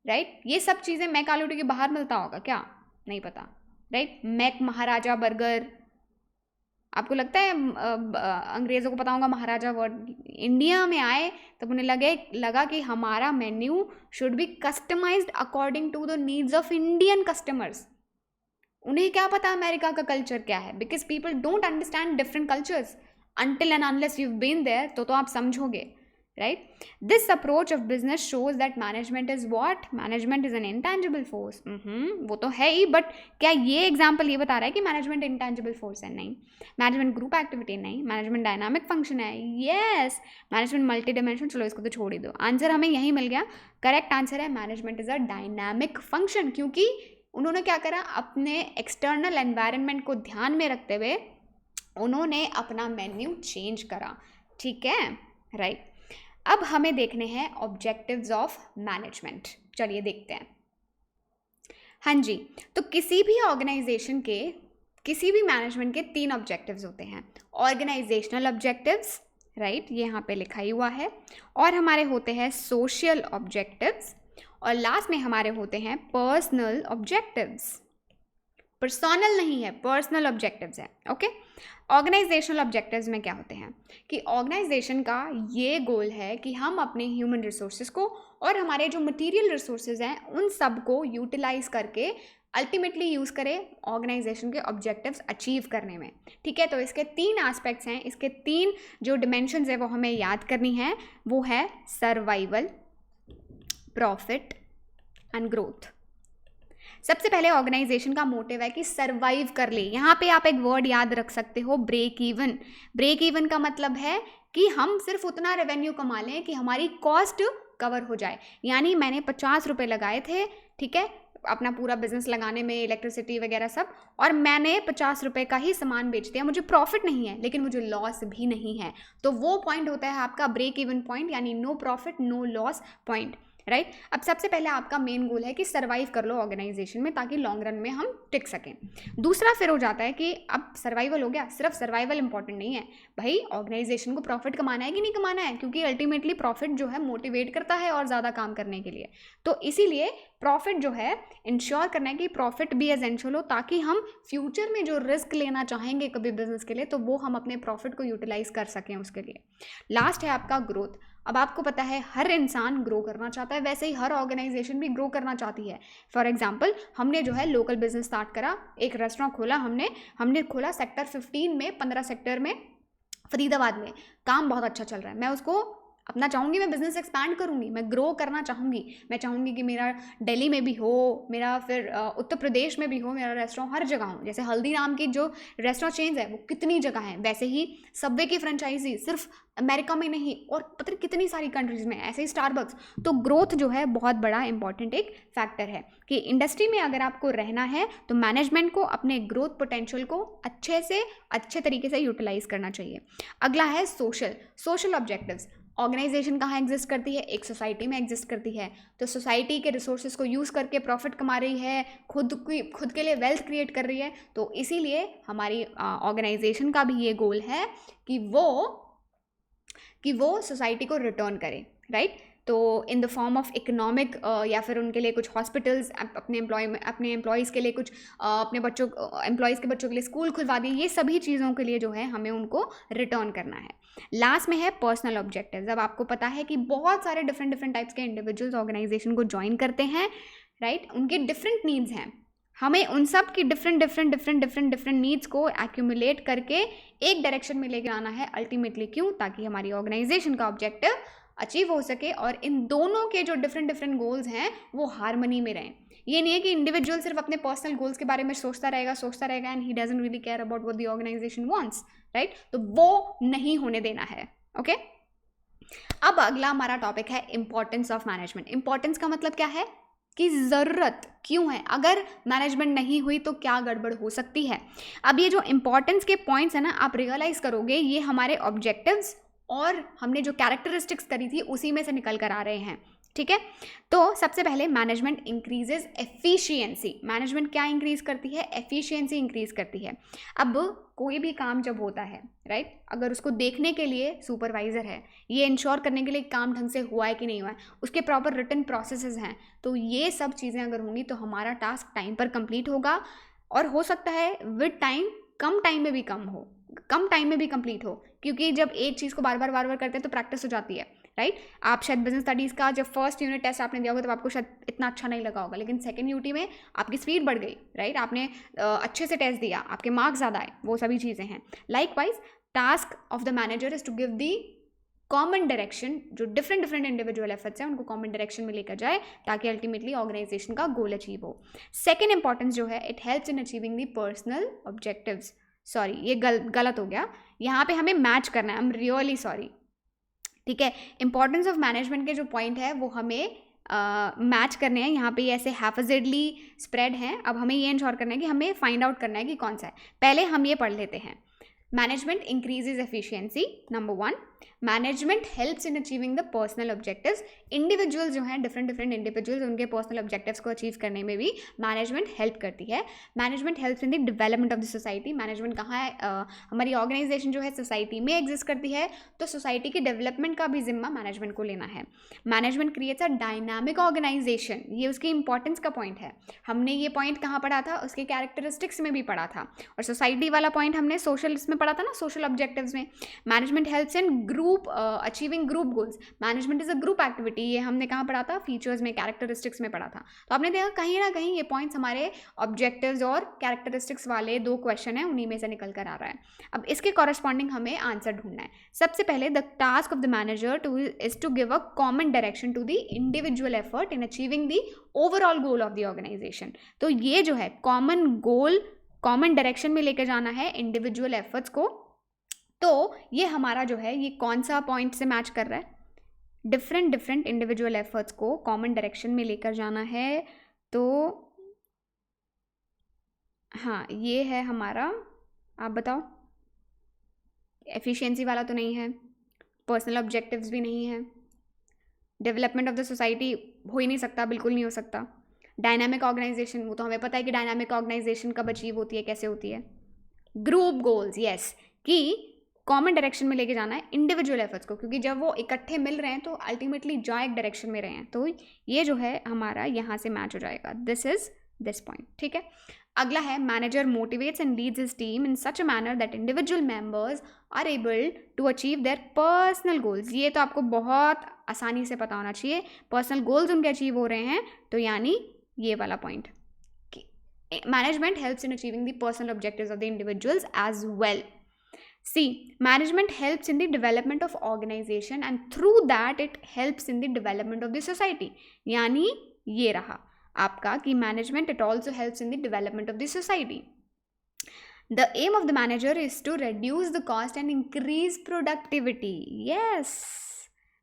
right, ये सब चीज़ें Mac आलू टिक्की बाहर मिलता होगा क्या? नहीं पता। राइट, मैक महाराजा बर्गर, आपको लगता है अंग्रेज़ों को पता होगा महाराजा वर्ड? इंडिया में आए तब उन्हें लगा कि हमारा menu should be customised according to the needs of Indian customers. उन्हें क्या पता अमेरिका का कल्चर क्या है? Because people don't understand different cultures until and unless you been there, तो आप समझोगे। Right? This approach of business shows that management is what? Management is an intangible force. वो तो है ही, बट क्या ये एग्जाम्पल ये बता रहा है कि मैनेजमेंट इंटेंजिबल फोर्स है? नहीं। Management group activity? नहीं। मैनेजमेंट डायनामिक फंक्शन है? यस। Management multi dimension? चलो इसको तो छोड़ ही दो, आंसर हमें यही मिल गया। करेक्ट आंसर है management is a dynamic function, क्योंकि उन्होंने क्या करा, अपने एक्सटर्नल एनवायरनमेंट को ध्यान में रखते हुए उन्होंने अपना मेन्यू चेंज करा। ठीक है, राइट। अब हमें देखने हैं ऑब्जेक्टिव्स ऑफ मैनेजमेंट। चलिए देखते हैं। हाँ जी, तो किसी भी ऑर्गेनाइजेशन के, किसी भी मैनेजमेंट के 3 ऑब्जेक्टिव्स होते हैं। ऑर्गेनाइजेशनल ऑब्जेक्टिव्स, राइट, ये यहाँ पे लिखा ही हुआ है, और हमारे होते हैं सोशल ऑब्जेक्टिव्स, और लास्ट में हमारे होते हैं पर्सनल ऑब्जेक्टिव्स। पर्सनल नहीं है, पर्सनल ऑब्जेक्टिव्स है। ओके, ऑर्गेनाइजेशनल ऑब्जेक्टिव्स में क्या होते हैं कि ऑर्गेनाइजेशन का ये गोल है कि हम अपने ह्यूमन रिसोर्सेज को और हमारे जो मटेरियल रिसोर्सेज हैं उन सब को यूटिलाइज करके अल्टीमेटली यूज़ करें ऑर्गेनाइजेशन के ऑब्जेक्टिव्स अचीव करने में। ठीक है, तो इसके 3 एस्पेक्ट्स हैं, इसके 3 जो डिमेंशंस है वो हमें याद करनी है। वो है सर्वाइवल, प्रॉफिट एंड ग्रोथ। सबसे पहले ऑर्गेनाइजेशन का मोटिव है कि सर्वाइव कर ले। यहाँ पे आप एक वर्ड याद रख सकते हो, ब्रेक इवन। ब्रेक इवन का मतलब है कि हम सिर्फ उतना रेवेन्यू कमा लें कि हमारी कॉस्ट कवर हो जाए। यानी मैंने 50 रुपये लगाए थे, ठीक है, अपना पूरा बिजनेस लगाने में, इलेक्ट्रिसिटी वगैरह सब, और मैंने 50 रुपये का ही सामान बेच दिया। मुझे प्रॉफिट नहीं है लेकिन मुझे लॉस भी नहीं है। तो वो पॉइंट होता है आपका ब्रेक इवन पॉइंट, यानी no profit no loss point, right. अब सबसे पहले आपका मेन गोल है कि सर्वाइव कर लो ऑर्गेनाइजेशन में ताकि लॉन्ग रन में हम टिक सकें। दूसरा फिर हो जाता है कि अब सर्वाइवल हो गया, सिर्फ सर्वाइवल इंपॉर्टेंट नहीं है भाई, ऑर्गेनाइजेशन को प्रॉफिट कमाना है कि नहीं कमाना है, क्योंकि अल्टीमेटली प्रॉफिट जो है मोटिवेट करता है और ज़्यादा काम करने के लिए। तो इसीलिए प्रॉफिट जो है इंश्योर करना है कि प्रॉफिट भी एसेंशियल हो, ताकि हम फ्यूचर में जो रिस्क लेना चाहेंगे कभी बिजनेस के लिए तो वो हम अपने प्रॉफिट को यूटिलाइज कर सकें उसके लिए। लास्ट है आपका ग्रोथ। अब आपको पता है हर इंसान ग्रो करना चाहता है, वैसे ही हर ऑर्गेनाइजेशन भी ग्रो करना चाहती है। फॉर एग्जांपल हमने जो है लोकल बिजनेस स्टार्ट करा, एक रेस्टोरेंट खोला, हमने खोला सेक्टर 15 में, 15 सेक्टर में, फरीदाबाद में। काम बहुत अच्छा चल रहा है, मैं उसको अपना चाहूँगी, मैं बिज़नेस एक्सपैंड करूँगी, मैं ग्रो करना चाहूँगी। मैं चाहूँगी कि मेरा दिल्ली में भी हो, मेरा फिर उत्तर प्रदेश में भी हो, मेरा रेस्टोरेंट हर जगह हो। जैसे हल्दीराम की जो रेस्टोरेंट चेंज है वो कितनी जगह है, वैसे ही सबवे की फ्रेंचाइजी सिर्फ अमेरिका में नहीं और पता नहीं कितनी सारी कंट्रीज़ में, ऐसे ही स्टारबक्स। तो ग्रोथ जो है बहुत बड़ा इंपॉर्टेंट एक फैक्टर है कि इंडस्ट्री में अगर आपको रहना है तो मैनेजमेंट को अपने ग्रोथ पोटेंशियल को अच्छे तरीके से यूटिलाइज करना चाहिए। अगला है सोशल ऑब्जेक्टिव्स। ऑर्गेनाइजेशन कहाँ एग्जिस्ट करती है, एक सोसाइटी में एग्जिस्ट करती है। तो सोसाइटी के रिसोर्सेज को यूज़ करके प्रॉफिट कमा रही है, खुद के लिए वेल्थ क्रिएट कर रही है। तो इसीलिए हमारी ऑर्गेनाइजेशन का भी ये गोल है कि वो सोसाइटी को रिटर्न करे, राइट। तो in the form of economic या फिर उनके लिए कुछ हॉस्पिटल्स, अपने एम्प्लॉयज़ के लिए कुछ एम्प्लॉयज़ के बच्चों के लिए स्कूल खुलवा दिए, ये सभी चीज़ों के लिए जो है हमें उनको रिटर्न करना है। लास्ट में है पर्सनल ऑब्जेक्टिव्स। अब आपको पता है कि बहुत सारे डिफरेंट टाइप्स के इंडिविजुअल्स ऑर्गेनाइजेशन को ज्वाइन करते हैं, राइट। उनके डिफरेंट नीड्स हैं, हमें उन सब की डिफरेंट नीड्स को एक्यूमुलेट करके एक डायरेक्शन में लेके आना है अल्टीमेटली। क्यों? ताकि हमारी ऑर्गेनाइजेशन का ऑब्जेक्टिव अचीव हो सके और इन दोनों के जो डिफरेंट गोल्स हैं वो हार्मनी में रहें। ये नहीं है कि इंडिविजुअल सिर्फ अपने पर्सनल गोल्स के बारे में सोचता रहेगा and he doesn't really care about what the organisation wants, right. तो वो नहीं होने देना है, ओके। अब अगला हमारा टॉपिक है इंपॉर्टेंस ऑफ मैनेजमेंट। इंपॉर्टेंस का मतलब क्या है कि ज़रूरत क्यों है, अगर मैनेजमेंट नहीं हुई तो क्या गड़बड़ हो सकती है। अब ये जो इंपॉर्टेंस के पॉइंट्स है ना, आप रियलाइज़ करोगे ये हमारे ऑब्जेक्टिव्स और हमने जो कैरेक्टरिस्टिक्स करी थी उसी में से निकल कर आ रहे हैं, ठीक है। तो सबसे पहले मैनेजमेंट इंक्रीजेज एफिशिएंसी। मैनेजमेंट क्या इंक्रीज करती है? एफिशिएंसी इंक्रीज करती है। अब कोई भी काम जब होता है, राइट, अगर उसको देखने के लिए सुपरवाइजर है, ये इंश्योर करने के लिए काम ढंग से हुआ है कि नहीं हुआ है, उसके प्रॉपर रिटन प्रोसेसेस हैं, तो ये सब चीज़ें अगर होंगी तो हमारा टास्क टाइम पर कंप्लीट होगा और हो सकता है विद टाइम कम टाइम में भी कंप्लीट हो, क्योंकि जब एक चीज़ को बार बार करते हैं तो प्रैक्टिस हो जाती है, राइट। आप शायद बिजनेस स्टडीज़ का जब फर्स्ट यूनिट टेस्ट आपने दिया होगा तो आपको शायद इतना अच्छा नहीं लगा होगा, लेकिन सेकंड यूटी में आपकी स्पीड बढ़ गई, राइट। आपने अच्छे से टेस्ट दिया, आपके मार्क्स ज़्यादा आए, वो सभी चीज़ें हैं। Likewise task of the manager is to give the common direction, जो डिफरेंट इंडिविजुअल एफर्ट्स हैं उनको कॉमन डायरेक्शन में लेकर जाए ताकि अल्टीमेटली ऑर्गेनाइजेशन का गोल अचीव हो। सेकेंड इंपॉर्टेंस जो है, it helps in achieving the personal objectives. Sorry, ये गलत हो गया, यहाँ पे हमें मैच करना है, आई एम रियली सॉरी, ठीक है। इंपॉर्टेंस ऑफ मैनेजमेंट के जो पॉइंट है वो हमें मैच करने हैं। यहाँ पे ये ऐसे हैफजेडली स्प्रेड हैं। अब हमें ये इंश्योर करना है कि हमें फाइंड आउट करना है कि कौन सा है। पहले हम ये पढ़ लेते हैं, management increases efficiency, number 1. Management helps in achieving the personal objectives. Individual जो हैं, डिफरेंट इंडिविजुअल्स, उनके पर्सनल ऑब्जेक्टिव्स को अचीव करने में भी मैनेजमेंट हेल्प करती है. Management helps in the development of the society. Management कहाँ है, हमारी ऑर्गेनाइजेशन जो है सोसाइटी में एग्जिस्ट करती है, तो सोसाइटी के डेवलपमेंट का भी जिम्मा मैनेजमेंट को लेना है. Management creates a dynamic organisation. ये उसकी इंपॉर्टेंस का पॉइंट है. हमने ये पॉइंट कहाँ पढ़ा था, उसके कैरेक्टरिस्टिक्स में भी पढ़ा था, और सोसाइटी वाला पॉइंट हमने सोशल इसमें पढ़ा था ना, सोशल ऑब्जेक्टिव्स में. Management helps in group achieving group goals. Management is a group activity. ये हमने कहाँ पढ़ा था, फीचर्स में, कैरेक्टरिस्टिक्स में पढ़ा था. तो आपने देखा कहीं ना कहीं ये पॉइंट्स हमारे ऑब्जेक्टिव्स और कैरेक्टरिस्टिक्स वाले 2 क्वेश्चन हैं, उन्हीं में से निकल कर आ रहा है. अब इसके कॉरस्पॉन्डिंग हमें आंसर ढूंढना है. सबसे पहले the task of the manager is to give a common direction to the individual effort in achieving the overall goal of the organisation. तो ये जो है कॉमन गोल, कॉमन डायरेक्शन में लेकर जाना है इंडिविजुअल एफर्ट्स को. तो ये हमारा जो है, ये कौन सा पॉइंट से मैच कर रहा है, डिफरेंट इंडिविजुअल एफर्ट्स को कॉमन डायरेक्शन में लेकर जाना है. तो हाँ, ये है हमारा, आप बताओ. एफिशिएंसी वाला तो नहीं है, पर्सनल ऑब्जेक्टिव्स भी नहीं है, डेवलपमेंट ऑफ द सोसाइटी हो ही नहीं सकता, बिल्कुल नहीं हो सकता. डायनामिक ऑर्गेनाइजेशन, वो तो हमें पता है कि डायनामिक ऑर्गेनाइजेशन कब अचीव होती है, कैसे होती है. ग्रुप गोल्स, यस, कि कॉमन डायरेक्शन में लेके जाना है इंडिविजुअल एफर्ट्स को, क्योंकि जब वो इकट्ठे मिल रहे हैं तो अल्टीमेटली जहाँ एक डायरेक्शन में रहे हैं. तो ये जो है हमारा यहाँ से मैच हो जाएगा. This is this point. ठीक है. अगला है manager motivates and leads his team in such a manner that individual members are able to achieve their personal goals. ये तो आपको बहुत आसानी से पता होना चाहिए. पर्सनल गोल्स उनके अचीव हो रहे हैं, तो यानी ये वाला point, management helps in achieving the personal objectives of the individuals as well. C. Management helps in the development of organization and through that it helps in the development of the society. यानी ये रहा आपका कि management it also helps in the development of the society. The aim of the manager is to reduce the cost and increase productivity. Yes.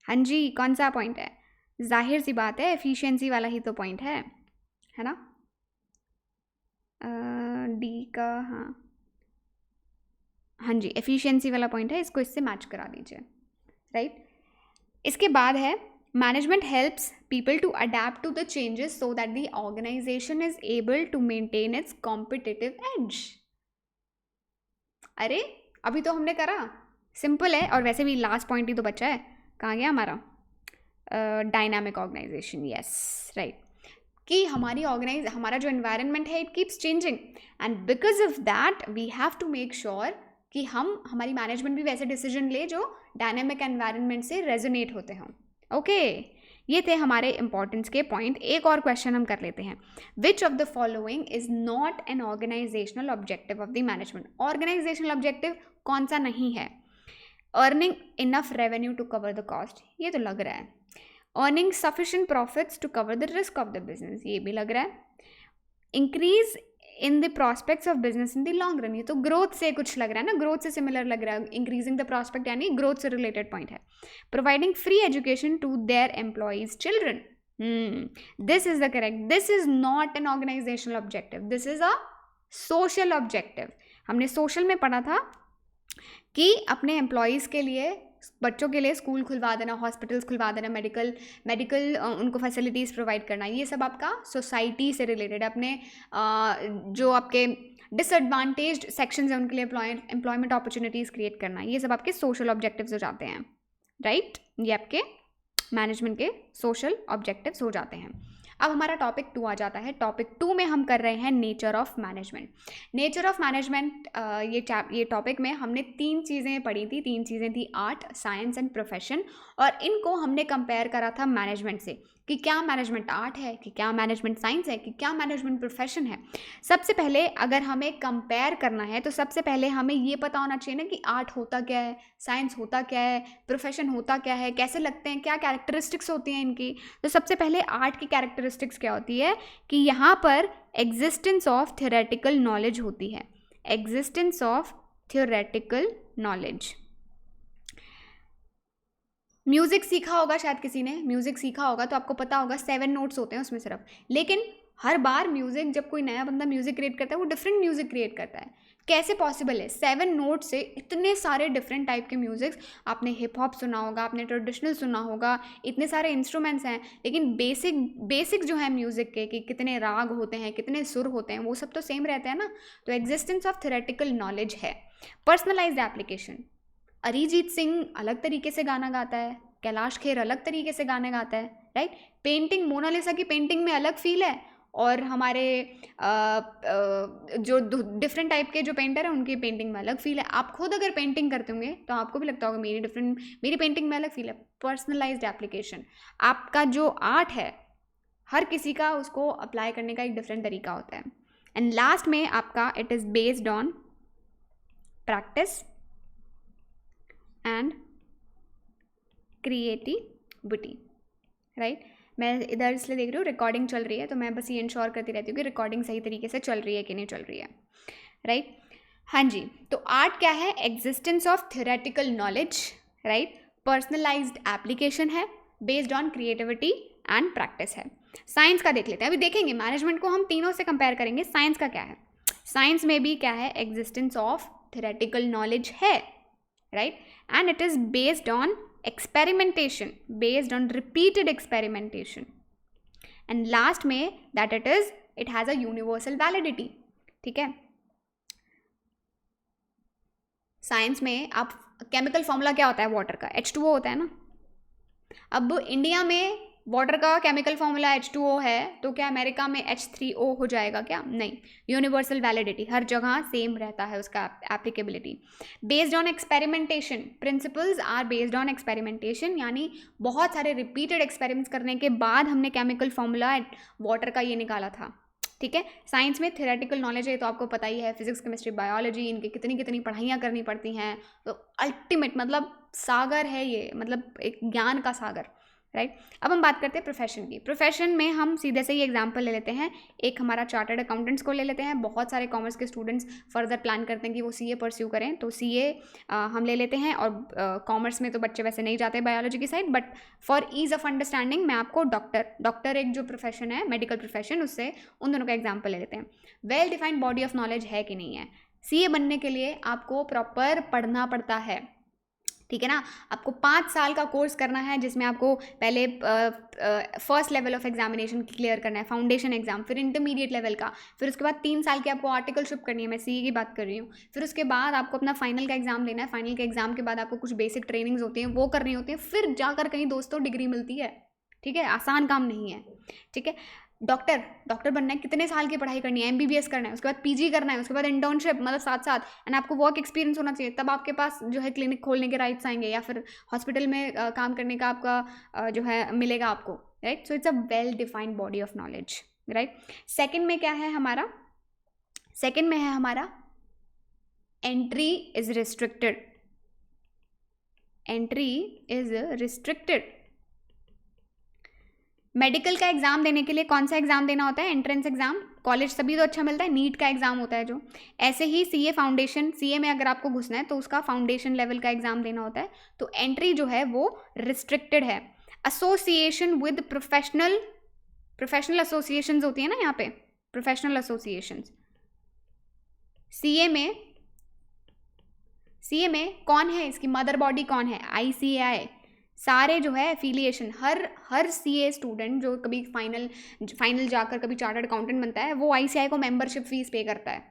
हाँ जी, कौन सा point है, जाहिर सी बात है एफिशिएंसी वाला ही तो पॉइंट है ना. डी का, हाँ जी, एफिशिएंसी वाला पॉइंट है, इसको इससे मैच करा दीजिए. राइट. इसके बाद है management helps people to adapt to the changes so that the organisation is able to maintain its competitive edge. अरे अभी तो हमने करा, सिंपल है. और वैसे भी लास्ट पॉइंट ही तो बचा है. कहाँ गया हमारा, डायनामिक ऑर्गेनाइजेशन. यस, राइट, कि हमारा जो एनवायरनमेंट है it keeps changing and because of that we have to make sure कि हमारी मैनेजमेंट भी वैसे डिसीजन ले जो डायनामिक एनवायरनमेंट से रेजोनेट होते हों. ओके, ये थे हमारे इंपॉर्टेंस के पॉइंट. एक और क्वेश्चन हम कर लेते हैं. Which of the following is not an organisational objective of the management. Organisational objective कौन सा नहीं है. Earning enough revenue to cover the cost, ये तो लग रहा है. Earning sufficient profits to cover the risk of the business, ये भी लग रहा है. Increase in the prospects of business in the long run, ये तो ग्रोथ से कुछ लग रहा है ना, ग्रोथ से सिमिलर लग रहा है. इंक्रीजिंग द प्रॉस्पेक्ट यानी ग्रोथ से रिलेटेड पॉइंट है. Providing free education to their employees children, this is the correct. This is not an organisational objective, this is a social objective. हमने सोशल में पढ़ा था कि अपने एम्प्लॉयज़ के लिए, बच्चों के लिए स्कूल खुलवा देना, हॉस्पिटल्स खुलवा देना, मेडिकल उनको फैसिलिटीज़ प्रोवाइड करना, ये सब आपका सोसाइटी से रिलेटेड. अपने जो आपके डिसएडवांटेज्ड सेक्शंस हैं उनके लिए एम्प्लॉयमेंट अपॉर्चुनिटीज़ क्रिएट करना, ये सब आपके सोशल ऑब्जेक्टिव्स हो जाते हैं. राइट, ये आपके मैनेजमेंट के सोशल ऑब्जेक्टिव्स हो जाते हैं. अब हमारा टॉपिक 2 आ जाता है. टॉपिक 2 में हम कर रहे हैं nature of management. Nature of management, ये टॉपिक में हमने 3 चीज़ें पढ़ी थी. 3 चीज़ें थी, आर्ट, साइंस एंड प्रोफेशन, और इनको हमने कंपेयर करा था मैनेजमेंट से कि क्या मैनेजमेंट आर्ट है, कि क्या मैनेजमेंट साइंस है, कि क्या मैनेजमेंट प्रोफेशन है. सबसे पहले अगर हमें कंपेयर करना है तो सबसे पहले हमें ये पता होना चाहिए ना कि आर्ट होता क्या है, साइंस होता क्या है, प्रोफेशन होता क्या है, कैसे लगते हैं, क्या कैरेक्टरिस्टिक्स होती हैं इनकी. तो सबसे पहले आर्ट की कैरेक्टरिस्टिक्स क्या होती है कि यहाँ पर एग्जिस्टेंस ऑफ थ्योरेटिकल नॉलेज होती है. Existence of theoretical knowledge. Music सीखा होगा शायद किसी ने, म्यूज़िक सीखा होगा तो आपको पता होगा 7 नोट्स होते हैं उसमें सिर्फ. लेकिन हर बार म्यूज़िक, जब कोई नया बंदा म्यूज़िक क्रिएट करता है वो डिफरेंट म्यूज़िक क्रिएट करता है. कैसे पॉसिबल है 7 नोट से इतने सारे डिफरेंट टाइप के म्यूज़िक्स? आपने हिप हॉप सुना होगा, आपने ट्रेडिशनल सुना होगा, इतने सारे इंस्ट्रूमेंट्स हैं, लेकिन बेसिक जो है म्यूज़िक के कि कितने राग होते हैं, कितने सुर होते हैं, वो सब तो सेम रहते हैं ना। तो एग्जिस्टेंस ऑफ थ्योरेटिकल नॉलेज है। पर्सनलाइज्ड एप्लीकेशन, अरिजीत सिंह अलग तरीके से गाना गाता है, कैलाश खेर अलग तरीके से गाने गाता है, राइट। पेंटिंग, मोनालिसा की पेंटिंग में अलग फील है, और हमारे जो डिफरेंट टाइप के जो पेंटर हैं उनकी पेंटिंग में अलग फील है। आप खुद अगर पेंटिंग करते होंगे तो आपको भी लगता होगा मेरी पेंटिंग में अलग फील है। पर्सनलाइज्ड एप्लीकेशन, आपका जो आर्ट है हर किसी का उसको अप्लाई करने का एक डिफरेंट तरीका होता है। एंड लास्ट में आपका it is based on practice and creativity, right. मैं इधर इसलिए देख रही हूँ रिकॉर्डिंग चल रही है, तो मैं बस ये इंश्योर करती रहती हूँ कि रिकॉर्डिंग सही तरीके से चल रही है कि नहीं चल रही है, राइट। हाँ जी, तो आर्ट क्या है? Existence of theoretical knowledge, right. Personalised application है, based on creativity and practice है। साइंस का देख लेते हैं, अभी देखेंगे मैनेजमेंट को हम तीनों से कंपेयर करेंगे। साइंस का क्या है? साइंस में भी क्या है? एग्जिस्टेंस ऑफ थ्योरेटिकल नॉलेज है, right, and it is based on experimentation, based on repeated experimentation, and last में that it has a universal validity, ठीक है। साइंस में आप केमिकल फॉर्मूला क्या होता है वाटर का? H2O होता है ना। अब इंडिया में वाटर का केमिकल फॉर्मूला H2O है, तो क्या अमेरिका में H3O हो जाएगा क्या? नहीं, यूनिवर्सल वैलिडिटी, हर जगह सेम रहता है उसका applicability. Based on experimentation, principles are based on experimentation, यानी बहुत सारे रिपीटेड एक्सपेरिमेंट्स करने के बाद हमने केमिकल फॉर्मूला वाटर का ये निकाला था, ठीक है। साइंस में थ्योरेटिकल नॉलेज है तो आपको पता ही है, फिजिक्स केमिस्ट्री बायोलॉजी, इनकी कितनी कितनी पढ़ाइयाँ करनी पड़ती हैं, तो अल्टीमेट मतलब सागर है ये, मतलब एक ज्ञान का सागर, राइट। अब हम बात करते हैं प्रोफेशन की। प्रोफेशन में हम सीधे से ही एग्जांपल ले लेते हैं, एक हमारा चार्टर्ड अकाउंटेंट्स को ले लेते हैं। बहुत सारे कॉमर्स के स्टूडेंट्स फर्दर प्लान करते हैं कि वो सीए परस्यू करें, तो सीए हम ले लेते हैं। और कॉमर्स में तो बच्चे वैसे नहीं जाते बायोलॉजी की side, but for ease of understanding मैं आपको डॉक्टर एक जो प्रोफेशन है, मेडिकल प्रोफेशन, उससे उन दोनों का एग्जाम्पल ले लेते हैं। Well defined body of knowledge है कि नहीं है? सीए बनने के लिए आपको प्रॉपर पढ़ना पड़ता है, ठीक है ना। आपको 5 साल का कोर्स करना है, जिसमें आपको पहले first level of examination clear करना है, फाउंडेशन एग्जाम, फिर इंटरमीडिएट लेवल का, फिर उसके बाद 3 साल की आपको आर्टिकलशिप करनी है, मैं सीए की बात कर रही हूँ। फिर उसके बाद आपको अपना फाइनल का एग्जाम देना है, फाइनल के एग्जाम के बाद आपको कुछ बेसिक ट्रेनिंग्स होती हैं वो करनी होती हैं, फिर जाकर कहीं दोस्तों डिग्री मिलती है, ठीक है। आसान काम नहीं है, ठीक है। डॉक्टर बनना है, कितने साल की पढ़ाई करनी है? एमबीबीएस करना है, उसके बाद पीजी करना है, उसके बाद इंटर्नशिप, मतलब साथ एंड आपको वर्क एक्सपीरियंस होना चाहिए, तब आपके पास जो है क्लिनिक खोलने के राइट्स आएंगे, या फिर हॉस्पिटल में काम करने का आपका जो है मिलेगा आपको, right. So it's a well defined body of knowledge, right. Second में क्या है हमारा? सेकेंड में है हमारा entry is restricted. Entry is restricted. Medical का एग्जाम देने के लिए कौन सा एग्जाम देना होता है? Entrance exam. कॉलेज तभी तो अच्छा मिलता है, नीट का एग्जाम होता है जो। ऐसे ही सीए फाउंडेशन, सीए में अगर आपको घुसना है तो उसका फाउंडेशन लेवल का एग्जाम देना होता है, तो एंट्री जो है वो रिस्ट्रिक्टेड है। एसोसिएशन विद प्रोफेशनल एसोसिएशंस होती है ना यहाँ पे, प्रोफेशनल एसोसिएशंस। सीए में कौन है, इसकी मदर बॉडी कौन है? आईसीएआई। सारे जो है एफिलिएशन, हर सीए स्टूडेंट जो कभी फाइनल जाकर कभी चार्टर्ड अकाउंटेंट बनता है, वो आईसीएआई को मेंबरशिप फीस पे करता है,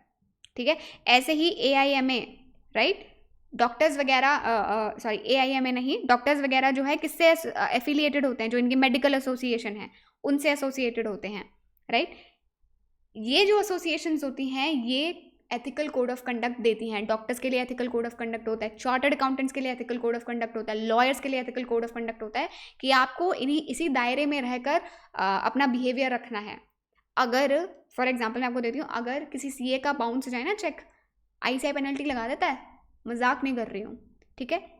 ठीक है। ऐसे ही एआईएमए, राइट, डॉक्टर्स वगैरह, सॉरी एआईएमए नहीं, डॉक्टर्स वगैरह जो है किससे एफिलिएटेड होते हैं? जो इनकी मेडिकल एसोसिएशन है उनसे एसोसिएटेड होते हैं, राइट। ये जो एसोसिएशंस होती हैं ये एथिकल कोड ऑफ कंडक्ट देती हैं। डॉक्टर्स के लिए एथिकल कोड ऑफ कंडक्ट होता है, चार्टर्ड अकाउंटेंट्स के लिए एथिकल कोड ऑफ कंडक्ट होता है, लॉयर्स के लिए एथिकल कोड ऑफ कंडक्ट होता है कि आपको इसी दायरे में रहकर अपना बिहेवियर रखना है। अगर फॉर एग्जांपल मैं आपको देती हूँ, अगर किसी सीए का बाउंस जाए ना चेक, आईसीआई पेनल्टी लगा देता है, मजाक नहीं कर रही हूँ, ठीक है।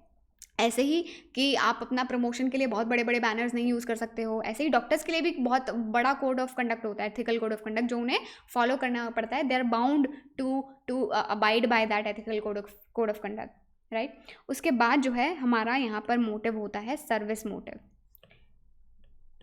ऐसे ही कि आप अपना प्रमोशन के लिए बहुत बड़े बड़े बैनर्स नहीं यूज़ कर सकते हो, ऐसे ही डॉक्टर्स के लिए भी बहुत बड़ा कोड ऑफ कंडक्ट होता है, एथिकल कोड ऑफ कंडक्ट, जो उन्हें फॉलो करना पड़ता है। They are bound to abide by that ethical code of conduct, right. उसके बाद जो है हमारा यहाँ पर मोटिव होता है service motive.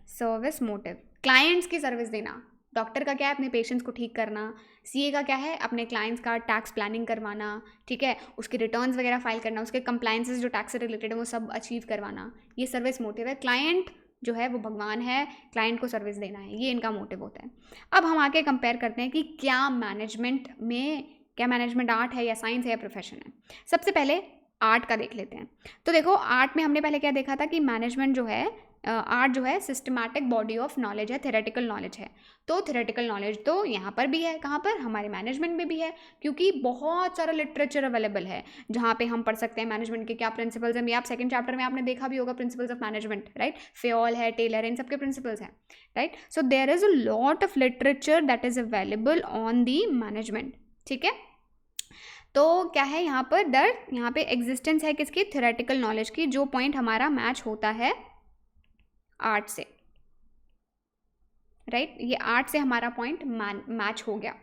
Service motive, clients की सर्विस देना, डॉक्टर का क्या है, अपने पेशेंट्स को ठीक करना, सीए का क्या है, अपने क्लाइंट्स का टैक्स प्लानिंग करवाना, ठीक है, उसके रिटर्न्स वगैरह फाइल करना, उसके कंप्लाइंसेस जो टैक्स से रिलेटेड है वो सब अचीव करवाना, ये सर्विस मोटिव है। क्लाइंट जो है वो भगवान है, क्लाइंट को सर्विस देना है, ये इनका मोटिव होता है। अब हम आके कंपेयर करते हैं कि क्या मैनेजमेंट आर्ट है या साइंस है या प्रोफेशन है। सबसे पहले आर्ट का देख लेते हैं। तो देखो आर्ट में हमने पहले क्या देखा था कि मैनेजमेंट जो है, आर्ट जो है सिस्टमैटिक बॉडी ऑफ नॉलेज है, थेरेटिकल नॉलेज है। तो थेरेटिकल नॉलेज तो यहाँ पर भी है, कहाँ पर, हमारे मैनेजमेंट में भी है, क्योंकि बहुत सारा लिटरेचर अवेलेबल है जहाँ पे हम पढ़ सकते हैं मैनेजमेंट के क्या प्रिंसिपल्स हैं। आप सेकंड चैप्टर में आपने देखा भी होगा principles of management, right, Fayol है, टेलर है, इन सबके प्रिंसिपल्स हैं, right. So there is a lot of literature that is available on the management, ठीक है। तो क्या है यहाँ पे एग्जिस्टेंस है किसकी, थ्योरेटिकल नॉलेज की, जो पॉइंट हमारा मैच होता है आर्ट से, राइट, ये आर्ट से हमारा पॉइंट मैच हो गया।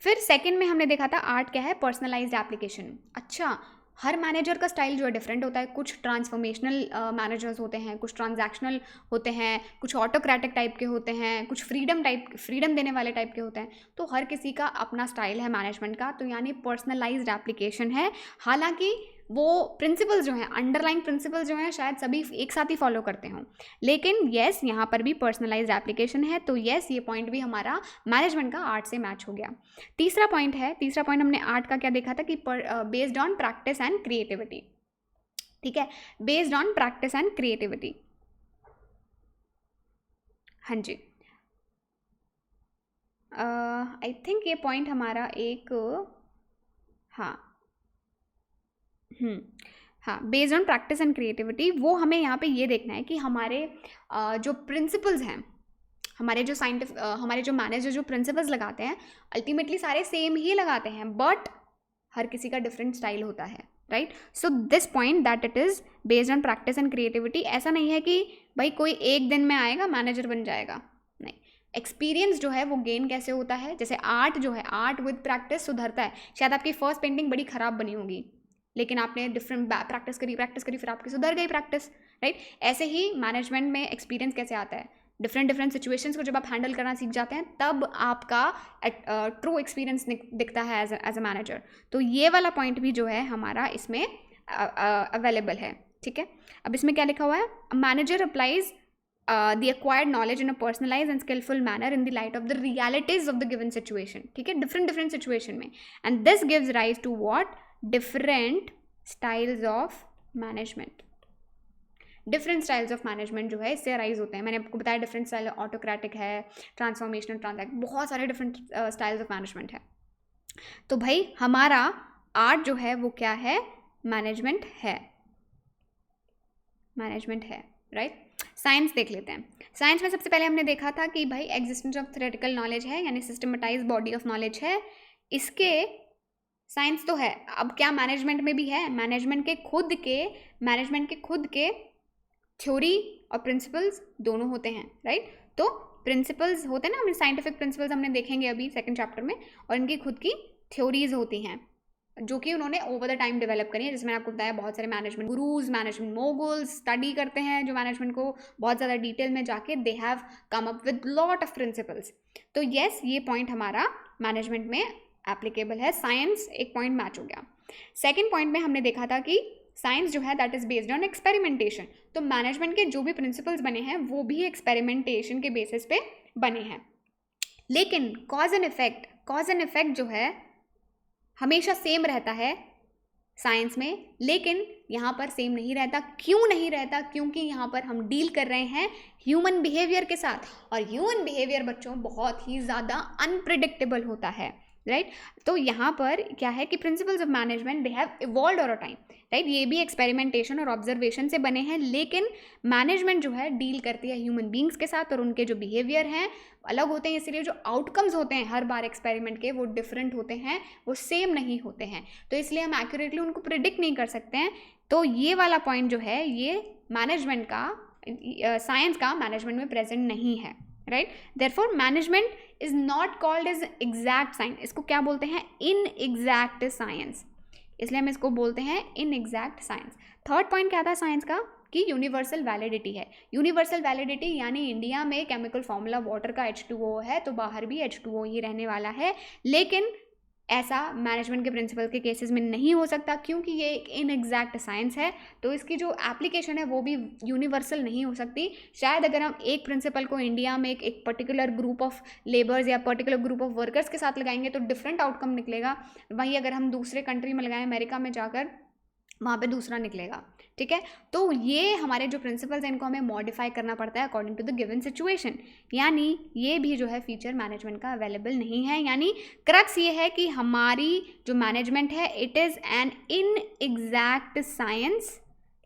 फिर सेकंड में हमने देखा था आर्ट क्या है, पर्सनलाइज्ड एप्लीकेशन। अच्छा, हर मैनेजर का स्टाइल जो है डिफरेंट होता है, कुछ ट्रांसफॉर्मेशनल मैनेजर्स होते हैं, कुछ ट्रांजैक्शनल होते हैं, कुछ ऑटोक्रेटिक टाइप के होते हैं, कुछ फ्रीडम देने वाले टाइप के होते हैं। तो हर किसी का अपना स्टाइल है मैनेजमेंट का, तो यानी पर्सनलाइज्ड एप्लीकेशन है। हालांकि वो प्रिंसिपल्स जो हैं, अंडरलाइंग प्रिंसिपल्स जो हैं, शायद सभी एक साथ ही फॉलो करते हों, लेकिन येस यहाँ पर भी पर्सनलाइज्ड एप्लीकेशन है। तो येस, ये पॉइंट भी हमारा मैनेजमेंट का आर्ट से मैच हो गया। तीसरा पॉइंट हमने आर्ट का क्या देखा था कि based on practice and creativity, ठीक है, based on practice and creativity, हाँ जी। आई थिंक ये पॉइंट हमारा एक, हाँ हाँ, based on practice and creativity, वो हमें यहाँ पे ये देखना है कि हमारे जो प्रिंसिपल्स हैं, हमारे जो मैनेजर जो प्रिंसिपल्स लगाते हैं, अल्टीमेटली सारे सेम ही लगाते हैं, बट हर किसी का डिफरेंट स्टाइल होता है, right. So this point that it is based on practice and creativity. ऐसा नहीं है कि भाई कोई एक दिन में आएगा मैनेजर बन जाएगा, नहीं। एक्सपीरियंस जो है वो गेन कैसे होता है, जैसे आर्ट जो है, आर्ट विद प्रैक्टिस सुधरता है। शायद आपकी फर्स्ट पेंटिंग बड़ी ख़राब बनी होगी, लेकिन आपने डिफरेंट प्रैक्टिस करी, फिर आपकी सुधर गई प्रैक्टिस, राइट। ऐसे ही मैनेजमेंट में एक्सपीरियंस कैसे आता है, डिफरेंट सिचुएशंस को जब आप हैंडल करना सीख जाते हैं, तब आपका ट्रू एक्सपीरियंस दिखता है एज अ मैनेजर। तो ये वाला पॉइंट भी जो है हमारा इसमें अवेलेबल है, ठीक है। अब इसमें क्या लिखा हुआ है, manager applies the acquired knowledge in a personalized and skillful manner in the light of the realities of the given situation, ठीक है, different situation में, and this gives rise to what, different styles of management। Different styles of management जो है इससे arise होते हैं। मैंने आपको बताया डिफरेंट स्टाइल, ऑटोक्रेटिक है, ट्रांसफॉर्मेशनल, ट्रांजैक्ट, बहुत सारे डिफरेंट स्टाइल्स ऑफ मैनेजमेंट है। तो भाई हमारा आर्ट जो है वो क्या है, मैनेजमेंट है, राइट। साइंस देख लेते हैं। साइंस में सबसे पहले हमने देखा था कि भाई एग्जिस्टेंस ऑफ थ्योरेटिकल नॉलेज है, यानी सिस्टमेटाइज बॉडी ऑफ नॉलेज है, इसके साइंस तो है। अब क्या मैनेजमेंट में भी है, मैनेजमेंट के खुद के थ्योरी और प्रिंसिपल्स दोनों होते हैं, राइट। तो प्रिंसिपल्स होते हैं ना, साइंटिफिक प्रिंसिपल्स हमने देखेंगे अभी सेकंड चैप्टर में, और इनकी खुद की थ्योरीज होती हैं जो कि उन्होंने ओवर द टाइम डेवलप करी है। जिसमें आपको बताया बहुत सारे मैनेजमेंट गुरुज, मैनेजमेंट मोगुल्स स्टडी करते हैं जो मैनेजमेंट को बहुत ज़्यादा डिटेल में जाके they have come up with lot of principles. तो येस, ये पॉइंट हमारा मैनेजमेंट में एप्लीकेबल है। साइंस एक पॉइंट मैच हो गया। सेकेंड पॉइंट में हमने देखा था कि साइंस जो है that is based on experimentation. तो मैनेजमेंट के जो भी प्रिंसिपल्स बने हैं वो भी एक्सपेरिमेंटेशन के बेसिस पे बने हैं। लेकिन कॉज एंड इफेक्ट जो है हमेशा सेम रहता है साइंस में, लेकिन यहाँ पर सेम नहीं रहता। क्यों नहीं रहता? क्योंकि यहाँ पर हम डील कर रहे हैं ह्यूमन बिहेवियर के साथ, और ह्यूमन बिहेवियर बच्चों बहुत ही ज़्यादा अनप्रिडिक्टेबल होता है, राइट। तो यहाँ पर क्या है कि principles of management they have evolved over time, right. ये भी एक्सपेरिमेंटेशन और ऑब्जर्वेशन से बने हैं, लेकिन मैनेजमेंट जो है डील करती है ह्यूमन बींग्स के साथ, और उनके जो बिहेवियर हैं अलग होते हैं, इसलिए जो आउटकम्स होते हैं हर बार एक्सपेरिमेंट के वो डिफरेंट होते हैं, वो सेम नहीं होते हैं। तो इसलिए हम एक्यूरेटली उनको प्रिडिक्ट नहीं कर सकते हैं। तो ये वाला पॉइंट जो है ये मैनेजमेंट का, साइंस का मैनेजमेंट में प्रेजेंट नहीं है, right. Therefore management is not called as exact science. इसको क्या बोलते हैं? इनएग्जैक्ट साइंस, इसलिए हम इसको बोलते हैं इनएग्जैक्ट साइंस। थर्ड पॉइंट क्या था साइंस का? कि यूनिवर्सल वैलिडिटी है। यूनिवर्सल वैलिडिटी यानी इंडिया में केमिकल फॉर्मूला वाटर का H2O है तो बाहर भी H2O ही रहने वाला है, लेकिन ऐसा मैनेजमेंट के प्रिंसिपल के केसेस में नहीं हो सकता क्योंकि ये एक इनएग्जैक्ट साइंस है, तो इसकी जो एप्लीकेशन है वो भी यूनिवर्सल नहीं हो सकती। शायद अगर हम एक प्रिंसिपल को इंडिया में एक पर्टिकुलर ग्रुप ऑफ लेबर्स या पर्टिकुलर ग्रुप ऑफ वर्कर्स के साथ लगाएंगे तो डिफरेंट आउटकम निकलेगा, वहीं अगर हम दूसरे कंट्री में लगाएं, अमेरिका में जाकर, वहाँ पे दूसरा निकलेगा। ठीक है, तो ये हमारे जो प्रिंसिपल्स हैं इनको हमें मॉडिफाई करना पड़ता है according to the given situation, यानी ये भी जो है फीचर मैनेजमेंट का अवेलेबल नहीं है। यानी क्रक्स ये है कि हमारी जो मैनेजमेंट है it is an inexact science,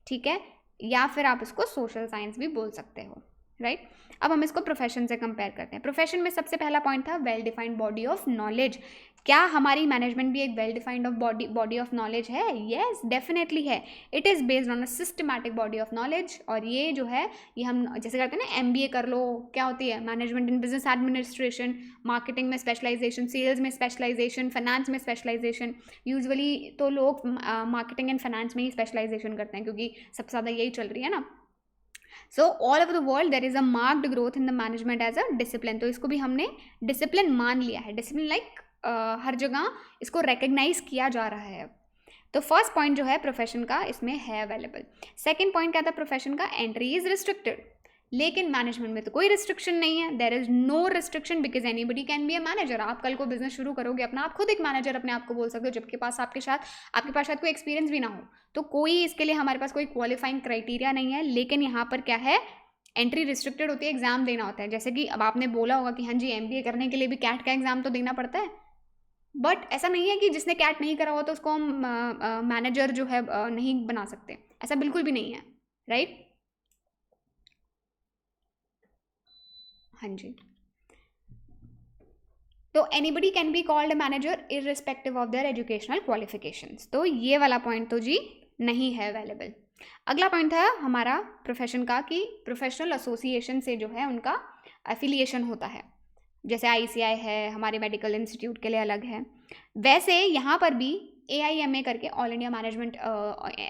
ठीक है, या फिर आप इसको सोशल साइंस भी बोल सकते हो, राइट। अब हम इसको प्रोफेशन से कंपेयर करते हैं। प्रोफेशन में सबसे पहला पॉइंट था well defined body of knowledge. क्या हमारी मैनेजमेंट भी एक well defined of body of knowledge है? येस, डेफिनेटली है। It is based on a systematic body of knowledge, और ये जो है ये हम जैसे करते हैं ना, MBA कर लो, क्या होती है, management in business administration, marketing में स्पेशलाइजेशन, सेल्स में स्पेशलाइजेशन, फाइनेंस में स्पेशलाइजेशन। यूजुअली तो लोग मार्केटिंग एंड फाइनेंस में ही स्पेशलाइजेशन करते हैं क्योंकि सबसे ज़्यादा यही चल रही है ना। So all over the world there is a marked growth in the management as a discipline, तो इसको भी हमने डिसिप्लिन मान लिया है। डिसिप्लिन लाइक हर जगह इसको रिकग्नाइज किया जा रहा है। तो फर्स्ट पॉइंट जो है प्रोफेशन का इसमें है अवेलेबल। सेकंड पॉइंट क्या था प्रोफेशन का? एंट्री इज रिस्ट्रिक्टेड, लेकिन मैनेजमेंट में तो कोई रिस्ट्रिक्शन नहीं है। There is no restriction because anybody can be a manager. आप कल को बिजनेस शुरू करोगे अपना, आप खुद एक मैनेजर अपने आप को बोल सकते हो, जबकि आपके पास शायद कोई एक्सपीरियंस भी ना हो, तो कोई इसके लिए हमारे पास कोई क्वालिफाइंग क्राइटेरिया नहीं है। लेकिन यहाँ पर क्या है, एंट्री रिस्ट्रिक्टेड होती है, एग्जाम देना होता है। जैसे कि अब आपने बोला होगा कि हाँ जी MBA करने के लिए भी कैट का एग्जाम तो देना पड़ता है, बट ऐसा नहीं है कि जिसने कैट नहीं करा हुआ तो उसको हम मैनेजर जो है नहीं बना सकते, ऐसा बिल्कुल भी नहीं है, राइट। हाँ जी, तो anybody can be called manager irrespective of their educational qualifications. तो ये वाला पॉइंट तो जी नहीं है अवेलेबल। अगला पॉइंट था हमारा प्रोफेशन का कि प्रोफेशनल एसोसिएशन से जो है उनका एफिलिएशन होता है, जैसे ICI है, हमारे मेडिकल इंस्टीट्यूट के लिए अलग है। वैसे यहाँ पर भी AIMA करके ऑल इंडिया मैनेजमेंट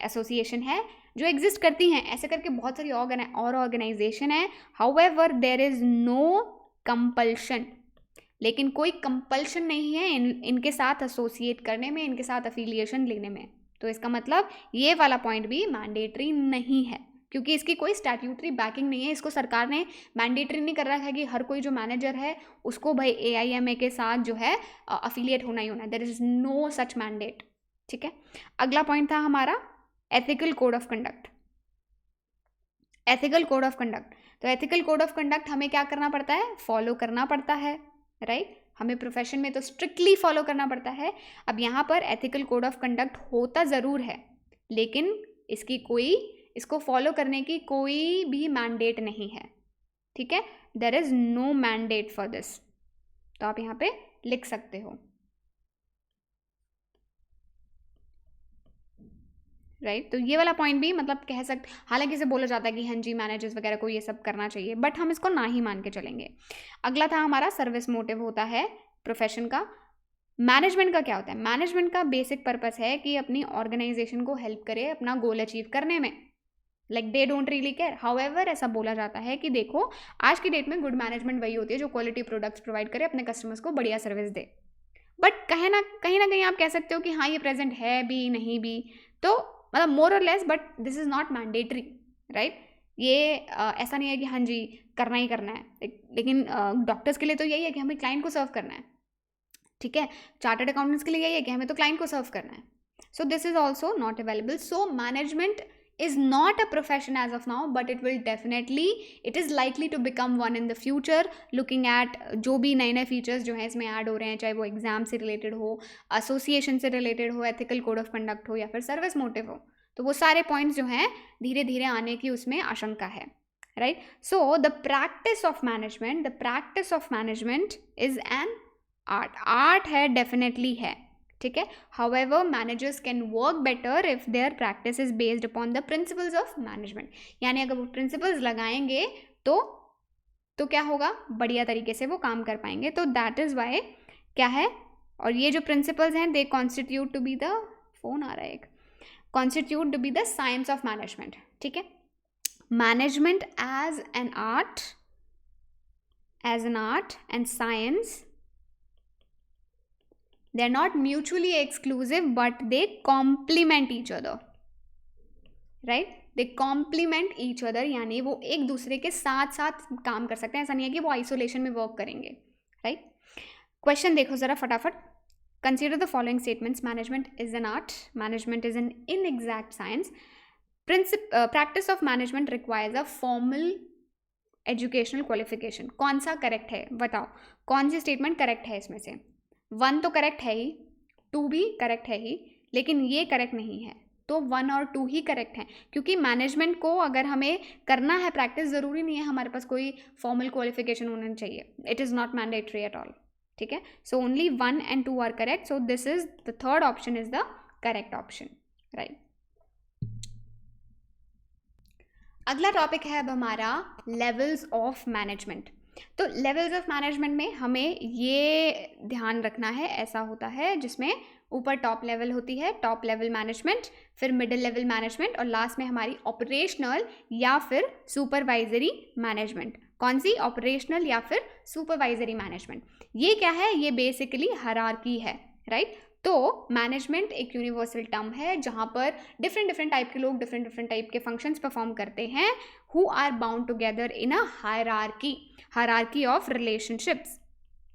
एसोसिएशन है जो एग्जिस्ट करती हैं, ऐसे करके बहुत सारी और ऑर्गेनाइजेशन है। However there is no compulsion, लेकिन कोई कंपल्शन नहीं है इनके साथ एसोसिएट करने में, इनके साथ एफिलिएशन लेने में। तो इसका मतलब ये वाला पॉइंट भी मैंडेटरी नहीं है क्योंकि इसकी कोई स्टैट्यूटरी बैकिंग नहीं है। इसको सरकार ने मैंडेटरी नहीं कर रखा है कि हर कोई जो मैनेजर है उसको भाई AIMA के साथ जो है अफिलिएट होना ही होना है। There is no such mandate, ठीक है। अगला पॉइंट था हमारा ethical code of conduct. Ethical code of conduct, तो एथिकल कोड ऑफ कंडक्ट हमें क्या करना पड़ता है? फॉलो करना पड़ता है, राइट। हमें प्रोफेशन में तो स्ट्रिक्टली फॉलो करना पड़ता है। अब यहाँ पर एथिकल कोड ऑफ कंडक्ट होता ज़रूर है, लेकिन इसको फॉलो करने की कोई भी मैंडेट नहीं है, ठीक है। There is no mandate for this, तो आप यहाँ पे लिख सकते हो, राइट। तो ये वाला पॉइंट भी मतलब कह सकते, हालांकि इसे बोला जाता है कि हाँ जी मैनेजर्स वगैरह को ये सब करना चाहिए, बट हम इसको ना ही मान के चलेंगे। अगला था हमारा सर्विस मोटिव होता है प्रोफेशन का। मैनेजमेंट का क्या होता है? मैनेजमेंट का बेसिक पर्पस है कि अपनी ऑर्गेनाइजेशन को हेल्प करे अपना गोल अचीव करने में, like they don't really care. However ऐसा बोला जाता है कि देखो आज की डेट में गुड मैनेजमेंट वही होती है जो क्वालिटी प्रोडक्ट्स प्रोवाइड करे, अपने कस्टमर्स को बढ़िया सर्विस दे। बट कहीं ना कहीं आप कह सकते हो कि हाँ ये प्रेजेंट है भी नहीं भी, तो मतलब मोर और less, but this is not mandatory, right. ये ऐसा नहीं है कि हाँ जी करना ही करना है, लेकिन डॉक्टर्स के लिए तो यही है कि हमें क्लाइंट को सर्व करना है, ठीक है। चार्टर्ड अकाउंटेंट्स के लिए यही है कि हमें तो क्लाइंट को सर्व करना है। सो this is also not available. So management is not a profession as of now, but it is likely to become one in the future, looking at जो भी नए नए फीचर्स जो हैं इसमें ऐड हो रहे हैं, चाहे वो एग्जाम से रिलेटेड हो, एसोसिएशन से रिलेटेड हो, एथिकल कोड ऑफ कंडक्ट हो या फिर सर्विस मोटिव हो, तो वो सारे पॉइंट्स जो हैं धीरे धीरे आने की उसमें आशंका है, right. So the practice of management is an art है, डेफिनेटली है, ठीक है। However managers can work better if their practice is based upon the principles of management, यानी अगर वो प्रिंसिपल्स लगाएंगे तो क्या होगा, बढ़िया तरीके से वो काम कर पाएंगे। तो दैट इज वाई क्या है, और ये जो प्रिंसिपल्स हैं they constitute to be the science of management, ठीक है। Management as an art and science, they are not mutually exclusive but they complement each other, right? they complement each other, यानी वो एक दूसरे के साथ साथ काम कर सकते हैं, ऐसा नहीं है कि वो आइसोलेशन में वर्क करेंगे, राइट? क्वेश्चन देखो जरा फटाफट. Consider the following statements. Management is an art, management is an inexact science, practice of management requires a formal educational qualification. कौन सा करेक्ट है बताओ, कौन सी स्टेटमेंट करेक्ट है इसमें से? 1 तो करेक्ट है ही, 2 भी करेक्ट है ही, लेकिन ये करेक्ट नहीं है. तो 1 और 2 ही करेक्ट हैं, क्योंकि मैनेजमेंट को अगर हमें करना है प्रैक्टिस, ज़रूरी नहीं है हमारे पास कोई फॉर्मल क्वालिफिकेशन होना चाहिए. It is not mandatory at all. ठीक है, so only 1 and 2 are correct. So this is the third option is the correct option, right? अगला टॉपिक है अब हमारा लेवल्स ऑफ मैनेजमेंट. तो लेवल्स ऑफ मैनेजमेंट में हमें ये ध्यान रखना है, ऐसा होता है जिसमें ऊपर टॉप लेवल होती है, टॉप लेवल मैनेजमेंट, फिर मिडिल लेवल मैनेजमेंट और लास्ट में हमारी ऑपरेशनल या फिर सुपरवाइजरी मैनेजमेंट. कौन सी? ऑपरेशनल या फिर सुपरवाइजरी मैनेजमेंट. ये क्या है? ये बेसिकली हायरार्की है, राइट? तो मैनेजमेंट एक यूनिवर्सल टर्म है जहाँ पर डिफरेंट टाइप के लोग डिफरेंट टाइप के फंक्शंस परफॉर्म करते हैं, who are bound together in a hierarchy of relationships.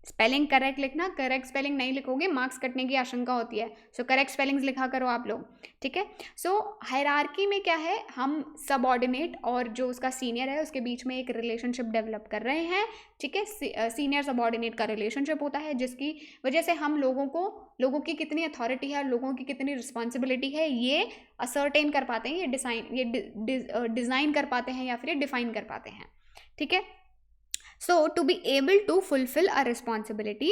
Spelling correct लिखना, करेक्ट स्पेलिंग नहीं लिखोगे मार्क्स कटने की आशंका होती है. सो करेक्ट स्पेलिंग्स लिखा करो आप लोग, ठीक है? सो हायरार्की में क्या है, हम सबऑर्डिनेट और जो उसका सीनियर है उसके बीच में एक रिलेशनशिप डेवलप कर रहे हैं, ठीक है? सीनियर सबऑर्डिनेट का रिलेशनशिप होता है जिसकी वजह से हम लोगों की कितनी अथॉरिटी है और लोगों की कितनी रिस्पॉन्सिबिलिटी है ये असर्टेन कर पाते हैं, ये डिज़ाइन कर पाते हैं या फिर ये डिफाइन कर पाते हैं, ठीक है? So to be able to fulfill a responsibility,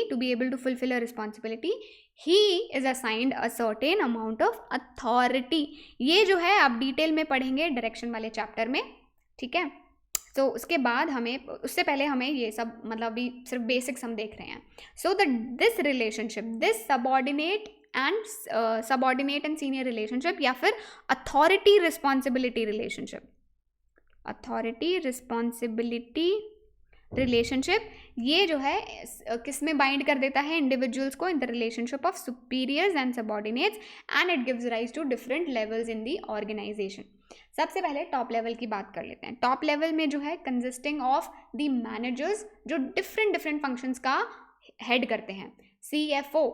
he is assigned a certain amount of authority. ये जो है आप डिटेल में पढ़ेंगे डायरेक्शन वाले चैप्टर में, ठीक है? तो उसके बाद हमें, उससे पहले हमें ये सब मतलब अभी सिर्फ बेसिक्स हम देख रहे हैं. So this relationship, this subordinate and senior relationship या फिर अथॉरिटी रिस्पॉन्सिबिलिटी रिलेशनशिप, ये जो है किस में बाइंड कर देता है इंडिविजुअल्स को? In the relationship of superiors and subordinates and it gives rise to different levels in the organisation. सबसे पहले टॉप लेवल की बात कर लेते हैं. टॉप लेवल में जो है कंसिस्टिंग ऑफ द मैनेजर्स जो डिफरेंट फंक्शंस का हेड करते हैं. CFO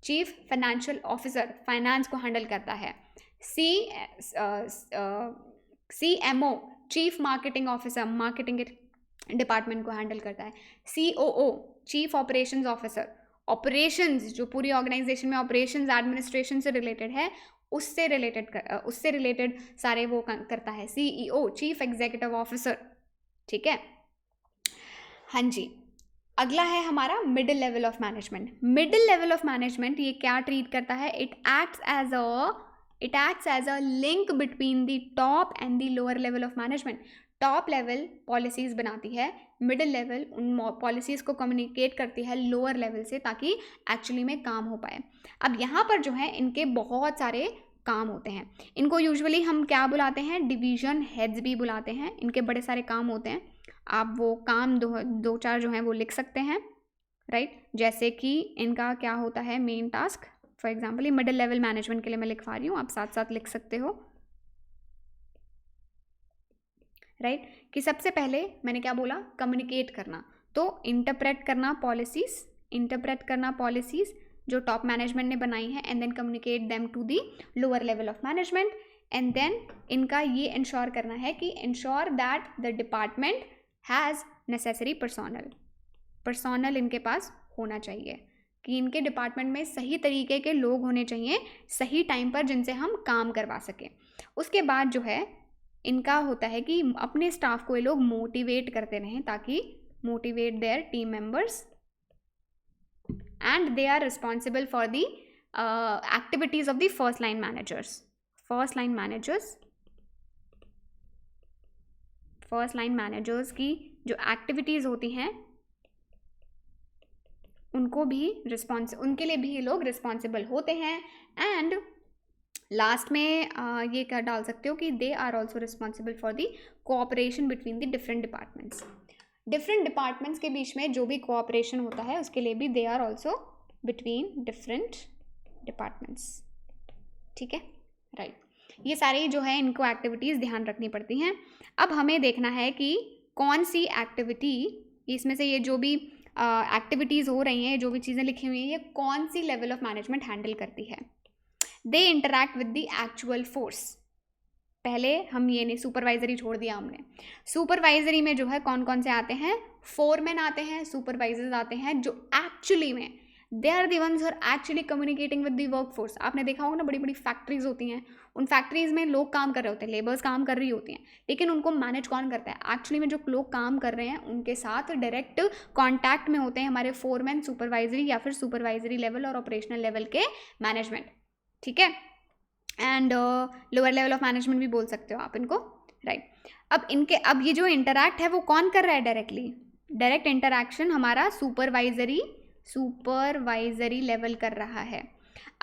chief financial officer finance को हैंडल करता है. CMO chief marketing officer marketing department को हैंडल करता है. COO chief operations officer, operations जो पूरी ऑर्गेनाइजेशन में ऑपरेशंस एडमिनिस्ट्रेशन से रिलेटेड है उससे रिलेटेड सारे वो करता है. CEO चीफ एग्जीक्यूटिव ऑफिसर, ठीक है? हाँ जी. अगला है हमारा middle level of management. Middle level of management ये क्या ट्रीट करता है? It acts as a link between the top and the lower level of management. Top level policies बनाती है, मिडिल लेवल उन पॉलिसीज़ को कम्युनिकेट करती है लोअर लेवल से ताकि एक्चुअली में काम हो पाए. अब यहाँ पर जो है इनके बहुत सारे काम होते हैं. इनको यूजुअली हम क्या बुलाते हैं? डिवीज़न हेड्स भी बुलाते हैं. इनके बड़े सारे काम होते हैं. आप वो काम दो चार जो हैं वो लिख सकते हैं, राइट? जैसे कि इनका क्या होता है मेन टास्क. फॉर एग्जाम्पल ये मिडिल लेवल मैनेजमेंट के लिए मैं लिखवा रही हूँ, आप साथ साथ लिख सकते हो, राइट? कि सबसे पहले मैंने क्या बोला? कम्युनिकेट करना. तो इंटरप्रेट करना पॉलिसीज़ जो टॉप मैनेजमेंट ने बनाई हैं and then communicate them to the lower level of management. And then इनका ये इंश्योर करना है कि ensure that the department has necessary personnel इनके पास होना चाहिए, कि इनके डिपार्टमेंट में सही तरीके के लोग होने चाहिए सही टाइम पर जिनसे हम काम करवा सकें. उसके बाद जो है इनका होता है कि अपने स्टाफ को ये लोग मोटिवेट करते रहें ताकि motivate their team members and they are responsible for the activities of the first line managers की जो एक्टिविटीज़ होती हैं उनको भी उनके लिए भी ये लोग रिस्पॉन्सिबल होते हैं. एंड लास्ट में ये क्या डाल सकते हो कि they are also responsible for the cooperation between the different departments. Different departments के बीच में जो भी कोऑपरेशन होता है उसके लिए भी they are also between different departments. ठीक है, राइट। ये सारी जो है इनको एक्टिविटीज़ ध्यान रखनी पड़ती हैं। अब हमें देखना है कि कौन सी एक्टिविटी इसमें से, ये जो भी एक्टिविटीज़ हो रही हैं, जो भी चीज़ें लिखी हुई हैं, ये कौन सी लेवल ऑफ मैनेजमेंट हैंडल करती है। They interact with the actual force. पहले हम ये नहीं, सुपरवाइजरी छोड़ दिया हमने। सुपरवाइजरी में जो है कौन कौन से आते हैं, फोरमैन आते हैं, सुपरवाइजर्स आते हैं, जो एक्चुअली में they are the ones are actually communicating with the work force. आपने देखा होगा ना, बड़ी बड़ी फैक्ट्रीज होती हैं, उन फैक्ट्रीज में लोग काम कर रहे होते हैं, लेबर्स काम कर रही होती हैं, लेकिन उनको मैनेज कौन करता है, एक्चुअली में जो लोग काम कर रहे हैं उनके साथ डायरेक्ट कॉन्टैक्ट में होते हैं हमारे फोरमैन, सुपरवाइजरी या फिर सुपरवाइजरी लेवल और ऑपरेशनल लेवल के मैनेजमेंट। ठीक है, and lower level of management भी बोल सकते हो आप इनको, राइट। अब ये जो इंटरैक्ट है वो कौन कर रहा है डायरेक्टली, डायरेक्ट इंटरैक्शन हमारा सुपरवाइजरी लेवल कर रहा है।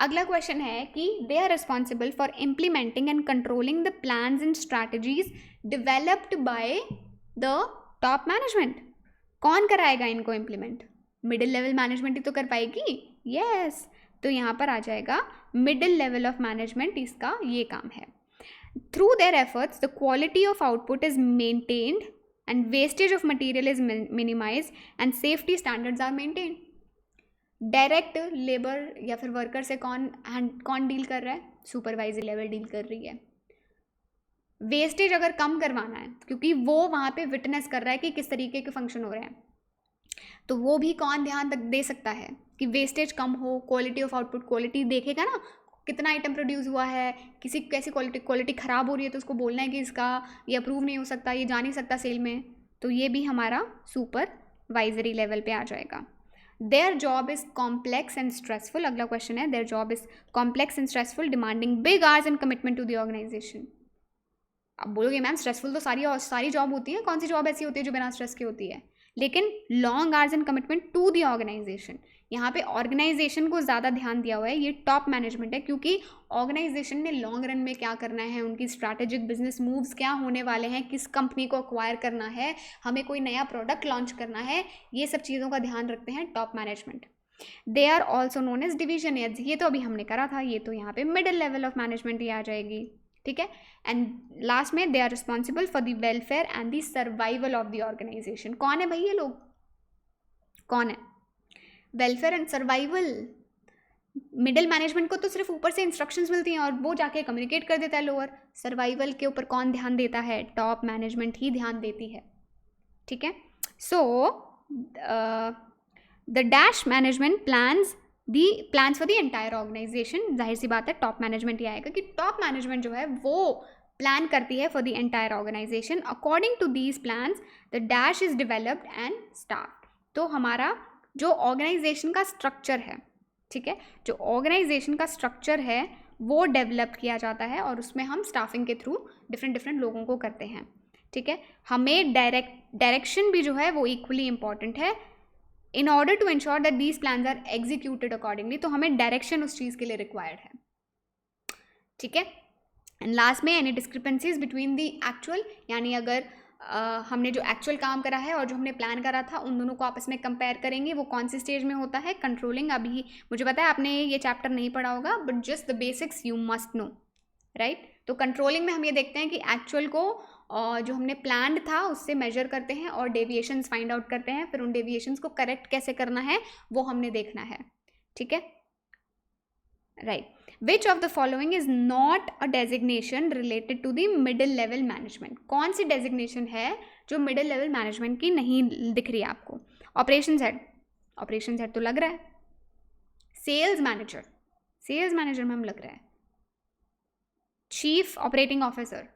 अगला क्वेश्चन है कि they are responsible for implementing and controlling the plans and strategies developed by the top management. कौन कराएगा इनको इम्प्लीमेंट, मिडिल लेवल मैनेजमेंट ही तो कर पाएगी। यस, तो यहाँ पर आ जाएगा मिडिल लेवल ऑफ मैनेजमेंट, इसका ये काम है। Through their efforts the quality of output is maintained and wastage of material is minimised and safety standards are maintained. Direct labour या फिर वर्कर से कौन डील कर रहा है, सुपरवाइजरी लेवल डील कर रही है। वेस्टेज अगर कम करवाना है, क्योंकि वो वहाँ पे विटनेस कर रहा है कि किस तरीके के फंक्शन हो रहे हैं, तो वो भी कौन ध्यान दे सकता है कि वेस्टेज कम हो, क्वालिटी ऑफ आउटपुट, क्वालिटी देखेगा ना, कितना आइटम प्रोड्यूस हुआ है, किसी कैसी क्वालिटी ख़राब हो रही है तो उसको बोलना है कि इसका ये अप्रूव नहीं हो सकता, ये जा नहीं सकता सेल में, तो ये भी हमारा सुपरवाइजरी लेवल पे आ जाएगा। Their job is complex and stressful. अगला क्वेश्चन है, their job is complex and stressful demanding big hours and commitment to the organisation. अब बोलोगे मैम स्ट्रेसफुल तो सारी जॉब होती है, कौन सी जॉब ऐसी होती है जो बिना स्ट्रेस की होती है, लेकिन long hours and commitment to the organisation, यहाँ पे ऑर्गेनाइजेशन को ज़्यादा ध्यान दिया हुआ है, ये टॉप मैनेजमेंट है, क्योंकि ऑर्गेनाइजेशन ने लॉन्ग रन में क्या करना है, उनकी स्ट्रैटेजिक बिजनेस मूव्स क्या होने वाले हैं, किस कंपनी को अक्वायर करना है, हमें कोई नया प्रोडक्ट लॉन्च करना है, ये सब चीज़ों का ध्यान रखते हैं top management. They are also known as division heads, ये तो अभी हमने करा था, ये तो यहाँ पे मिडिल लेवल ऑफ मैनेजमेंट ही आ जाएगी। ठीक है, एंड लास्ट में they are responsible for the welfare and the survival of the organisation. कौन है भाई ये लोग, कौन है, welfare and survival. Middle management को तो सिर्फ ऊपर से इंस्ट्रक्शंस मिलती हैं और वो जाके कम्युनिकेट कर देता है लोअर। सर्वाइवल के ऊपर कौन ध्यान देता है, टॉप मैनेजमेंट ही ध्यान देती है। ठीक है, so the dash management plans for the entire organisation. जाहिर सी बात है टॉप मैनेजमेंट ही आएगा कि टॉप मैनेजमेंट जो है वो प्लान करती है for the entire organisation. According to these plans the dash is developed and staff. तो हमारा जो ऑर्गेनाइजेशन का स्ट्रक्चर है, ठीक है, जो ऑर्गेनाइजेशन का स्ट्रक्चर है वो डेवलप किया जाता है और उसमें हम स्टाफिंग के थ्रू डिफरेंट लोगों को करते हैं। ठीक है, हमें डायरेक्शन भी जो है वो इक्वली इंपॉर्टेंट है in order to ensure that these plans are executed accordingly. तो हमें डायरेक्शन उस चीज़ के लिए रिक्वायर्ड है। ठीक है, एंड लास्ट में any discrepancies between the actual, यानी अगर हमने जो एक्चुअल काम करा है और जो हमने प्लान करा था उन दोनों को आपस में कंपेयर करेंगे, वो कौन सी स्टेज में होता है, कंट्रोलिंग। अभी मुझे पता है आपने ये चैप्टर नहीं पढ़ा होगा, but just the basics you must know, right. तो कंट्रोलिंग में हम ये देखते हैं कि एक्चुअल को जो हमने प्लान्ड था उससे मेजर करते हैं और डेविएशंस फाइंड आउट करते हैं, फिर उन डेविएशंस को करेक्ट कैसे करना है वो हमने देखना है। ठीक है, right. Which of the following is not a designation related to the middle level management? कौन सी डेजिग्नेशन है जो मिडिल लेवल मैनेजमेंट की नहीं दिख रही है आपको? ऑपरेशंस हेड तो लग रहा है। सेल्स मैनेजर मैम लग रहा है। चीफ ऑपरेटिंग ऑफिसर,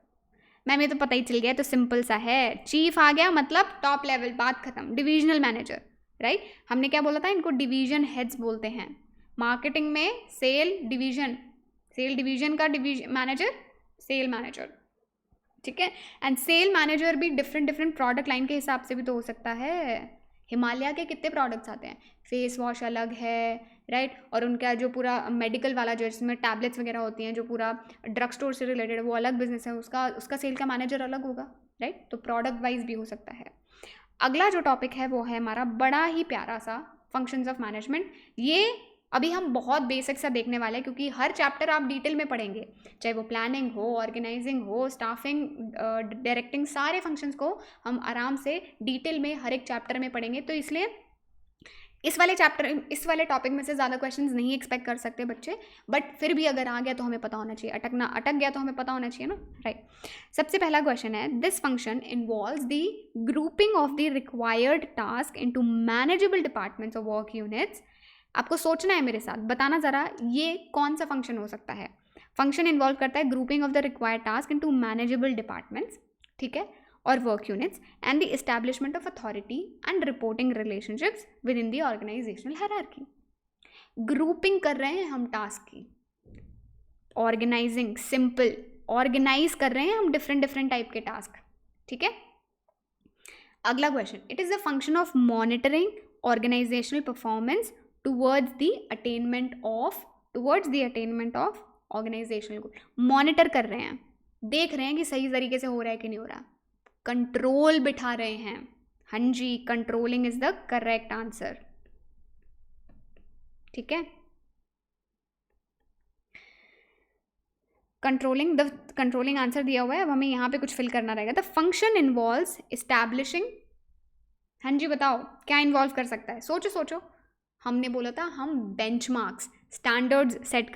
मैम ये तो पता ही चल गया, तो सिंपल सा है, चीफ आ गया मतलब टॉप लेवल, बात खत्म। डिविजनल मैनेजर, राइट, हमने क्या बोला था, इनको डिवीजन हेड्स बोलते हैं। मार्केटिंग में सेल डिवीजन का मैनेजर सेल मैनेजर। ठीक है, एंड सेल मैनेजर भी डिफरेंट प्रोडक्ट लाइन के हिसाब से भी तो हो सकता है। हिमालय के कितने प्रोडक्ट्स आते हैं, फेस वॉश अलग है, राइट, और उनका जो पूरा मेडिकल वाला जो जिसमें टैबलेट्स वगैरह होती हैं, जो पूरा ड्रग स्टोर से रिलेटेड है, वो अलग बिजनेस है, उसका सेल का मैनेजर अलग होगा, राइट, तो प्रोडक्ट वाइज भी हो सकता है। अगला जो टॉपिक है वो है हमारा बड़ा ही प्यारा सा फंक्शंस ऑफ मैनेजमेंट। ये अभी हम बहुत बेसिक सा देखने वाले हैं, क्योंकि हर चैप्टर आप डिटेल में पढ़ेंगे, चाहे वो प्लानिंग हो, ऑर्गेनाइजिंग हो, स्टाफिंग, डायरेक्टिंग, सारे फंक्शंस को हम आराम से डिटेल में हर एक चैप्टर में पढ़ेंगे। तो इसलिए इस वाले टॉपिक में से ज़्यादा क्वेश्चंस नहीं एक्सपेक्ट कर सकते बच्चे, बट फिर भी अगर आ गया तो हमें पता होना चाहिए, अटक गया तो हमें पता होना चाहिए ना, राइट। सबसे पहला क्वेश्चन है, this function involves the grouping of the required task into manageable departments और वर्क यूनिट्स। आपको सोचना है मेरे साथ, बताना ज़रा ये कौन सा फंक्शन हो सकता है। फंक्शन इन्वॉल्व करता है grouping of the required task into manageable departments, ठीक है, और work units, and the establishment of authority and reporting relationships within the organisational hierarchy. Grouping कर रहे हैं हम टास्क की, ऑर्गेनाइजिंग, सिंपल, ऑर्गेनाइज कर रहे हैं हम डिफरेंट टाइप के टास्क, ठीक है। अगला question, it is the function of monitoring organisational performance towards the attainment of organisational goal. Monitor कर रहे हैं, देख रहे हैं कि सही तरीके से हो रहा है कि नहीं हो रहा, कंट्रोल बिठा रहे हैं। हाँ जी, controlling is the correct answer, ठीक है। कंट्रोलिंग आंसर दिया हुआ है, अब हमें यहाँ पे कुछ फिल करना रहेगा। द फंक्शन इन्वॉल्व्स एस्टैब्लिशिंग, हाँ जी बताओ क्या इन्वॉल्व कर सकता है, सोचो। हमने बोला था हम बेंचमार्क्स, स्टैंडर्ड्स सेट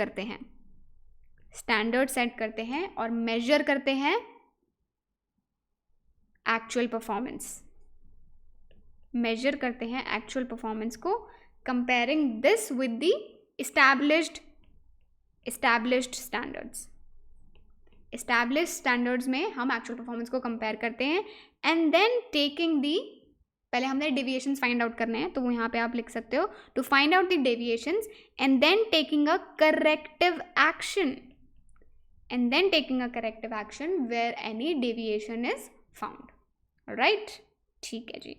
करते हैं और मेजर करते हैं एक्चुअल परफॉर्मेंस को, comparing this with the established standards में हम एक्चुअल परफॉर्मेंस को कंपेयर करते हैं, एंड देन टेकिंग दी, पहले हमने डेविएशंस फाइंड आउट करने हैं, तो वो यहाँ पे आप लिख सकते हो, to find out the deviations and then taking a corrective action where any deviation is found, right, ठीक है जी।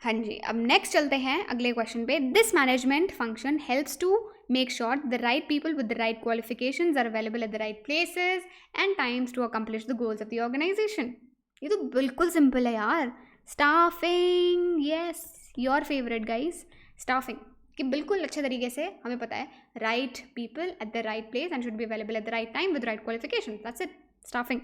हाँ जी, अब नेक्स्ट चलते हैं अगले क्वेश्चन पे। This management function helps to make sure the right people with the right qualifications are available at the right places and times to accomplish the goals of the organisation. ये तो बिल्कुल simple है यार, staffing, yes, your favourite guys, staffing, कि बिल्कुल अच्छे तरीके से हमें पता है, right people at the right place and should be available at the right time with right qualification, that's it, staffing.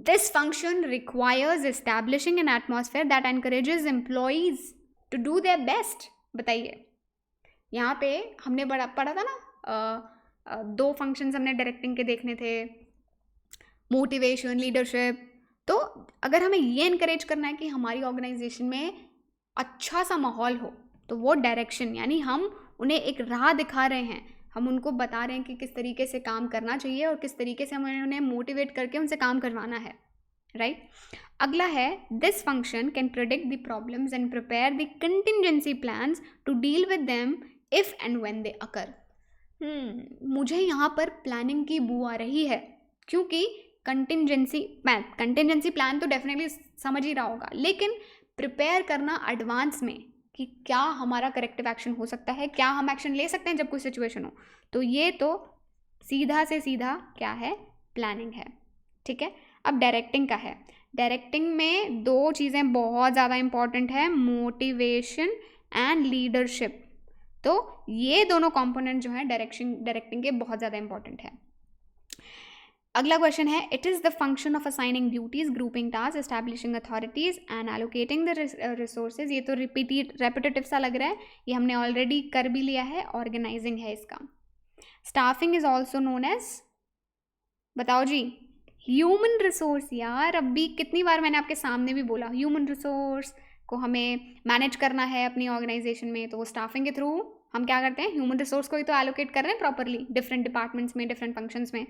This function requires establishing an atmosphere that encourages employees to do their best। बताइए, यहाँ पे हमने पढ़ा था ना, दो functions हमने directing के देखने थे, मोटिवेशन, लीडरशिप। तो अगर हमें ये इनकरेज करना है कि हमारी ऑर्गेनाइजेशन में अच्छा सा माहौल हो, तो वो डायरेक्शन, यानी हम उन्हें एक राह दिखा रहे हैं, हम उनको बता रहे हैं कि किस तरीके से काम करना चाहिए और किस तरीके से हमें उन्हें मोटिवेट करके उनसे काम करवाना है, राइट। अगला है, this function can predict the problems and prepare the contingency plans to deal with them if and when they occur. मुझे यहाँ पर प्लानिंग की बू आ रही है, क्योंकि कंटिंजेंसी प्लान तो डेफिनेटली समझ ही रहा होगा, लेकिन प्रिपेयर करना एडवांस में कि क्या हमारा करेक्टिव एक्शन हो सकता है, क्या हम एक्शन ले सकते हैं जब कोई सिचुएशन हो, तो ये तो सीधा से सीधा क्या है, प्लानिंग है, ठीक है। अब डायरेक्टिंग का है, डायरेक्टिंग में दो चीज़ें बहुत ज़्यादा इंपॉर्टेंट है, मोटिवेशन एंड लीडरशिप। तो ये दोनों कंपोनेंट जो है डायरेक्टिंग के बहुत ज़्यादा इंपॉर्टेंट है। अगला क्वेश्चन है, it is the function of assigning duties, grouping task, establishing authorities and allocating the resources. ये तो रेपिटेटिव सा लग रहा है, ये हमने ऑलरेडी कर भी लिया है, ऑर्गेनाइजिंग है इसका। Staffing is also known as, बताओ जी, ह्यूमन रिसोर्स। यार अभी कितनी बार मैंने आपके सामने भी बोला, ह्यूमन रिसोर्स को हमें मैनेज करना है अपनी ऑर्गेनाइजेशन में, तो वो स्टाफिंग के थ्रू हम क्या करते हैं, ह्यूमन रिसोर्स को ही तो एलोकेट कर रहे हैं प्रॉपरली डिफरेंट डिपार्टमेंट्स में, डिफरेंट फंक्शंस में।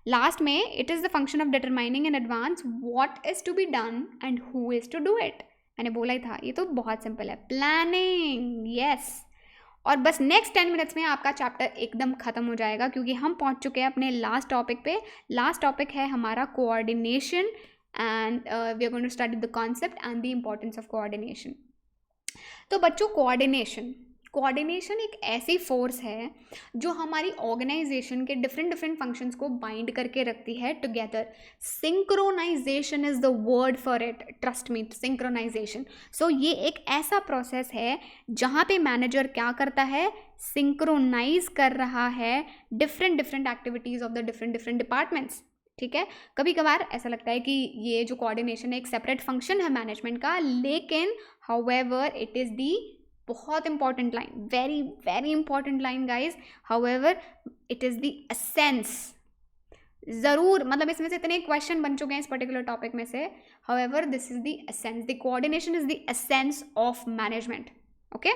लास्ट में, it is the function of determining in advance what is to be done and who is to do it. मैंने बोला ही था, ये तो बहुत सिंपल है, प्लानिंग, यस। और बस नेक्स्ट 10 मिनट्स में आपका चैप्टर एकदम ख़त्म हो जाएगा, क्योंकि हम पहुंच चुके हैं अपने लास्ट टॉपिक पे। लास्ट टॉपिक है हमारा coordination, and we are going to study the concept and the importance of coordination. तो बच्चों, कोऑर्डिनेशन एक ऐसी फोर्स है जो हमारी ऑर्गेनाइजेशन के डिफरेंट डिफरेंट फंक्शंस को बाइंड करके रखती है together. Synchronisation is the word for it, trust me, synchronisation. So ये एक ऐसा प्रोसेस है जहाँ पे मैनेजर क्या करता है, सिंक्रोनाइज कर रहा है different different activities of the different different departments. ठीक है, कभी कभार ऐसा लगता है कि ये जो कोऑर्डिनेशन है एक सेपरेट फंक्शन है मैनेजमेंट का, लेकिन हाउएवर इट इज़ दी, बहुत important line, very very important line guys, however it is the essence. ज़रूर, मतलब इसमें से इतने क्वेश्चन बन चुके हैं इस पर्टिकुलर टॉपिक में से. However this is the essence, the coordination is the essence of management. Okay,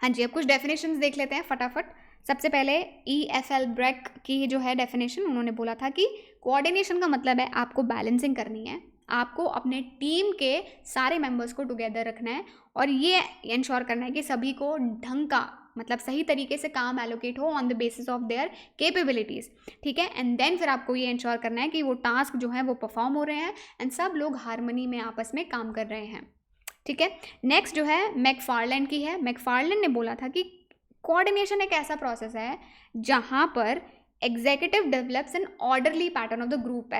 हाँ जी, अब कुछ डेफिनेशंस देख लेते हैं फटाफट. सबसे पहले EFL ब्रेक की जो है डेफिनेशन, उन्होंने बोला था कि कोऑर्डिनेशन का मतलब है आपको बैलेंसिंग करनी है, आपको अपने टीम के सारे मेंबर्स को टुगेदर रखना है और ये इंश्योर करना है कि सभी को ढंग का, मतलब सही तरीके से काम एलोकेट हो on the basis of their capabilities. ठीक है, एंड देन फिर आपको ये इंश्योर करना है कि वो टास्क जो है वो परफॉर्म हो रहे हैं एंड सब लोग हारमोनी में आपस में काम कर रहे हैं. ठीक है, नेक्स्ट जो है मैकफार्लैंड की है. मैकफार्लैंड ने बोला था कि कोऑर्डिनेशन एक ऐसा प्रोसेस है जहाँ पर executive develops an orderly pattern of the group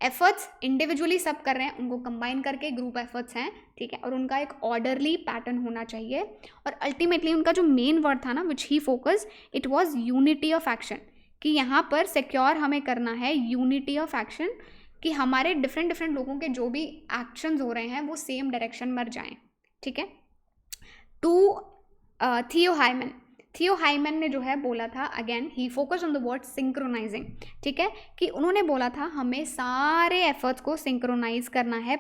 efforts individually सब कर रहे हैं, उनको कंबाइन करके ग्रुप एफर्ट्स हैं. ठीक है, और उनका एक ऑर्डरली पैटर्न होना चाहिए. और अल्टीमेटली उनका जो मेन वर्ड था ना, which he focus, it was unity of action, कि यहाँ पर सिक्योर हमें करना है यूनिटी ऑफ एक्शन, कि हमारे डिफरेंट डिफरेंट लोगों के जो भी एक्शंस हो रहे हैं वो सेम डायरेक्शन में जाएं. ठीक है, थियो हाइमन ने जो है बोला था, again he focus on the word synchronising. ठीक है, कि उन्होंने बोला था हमें सारे एफर्ट्स को सिंक्रोनाइज करना है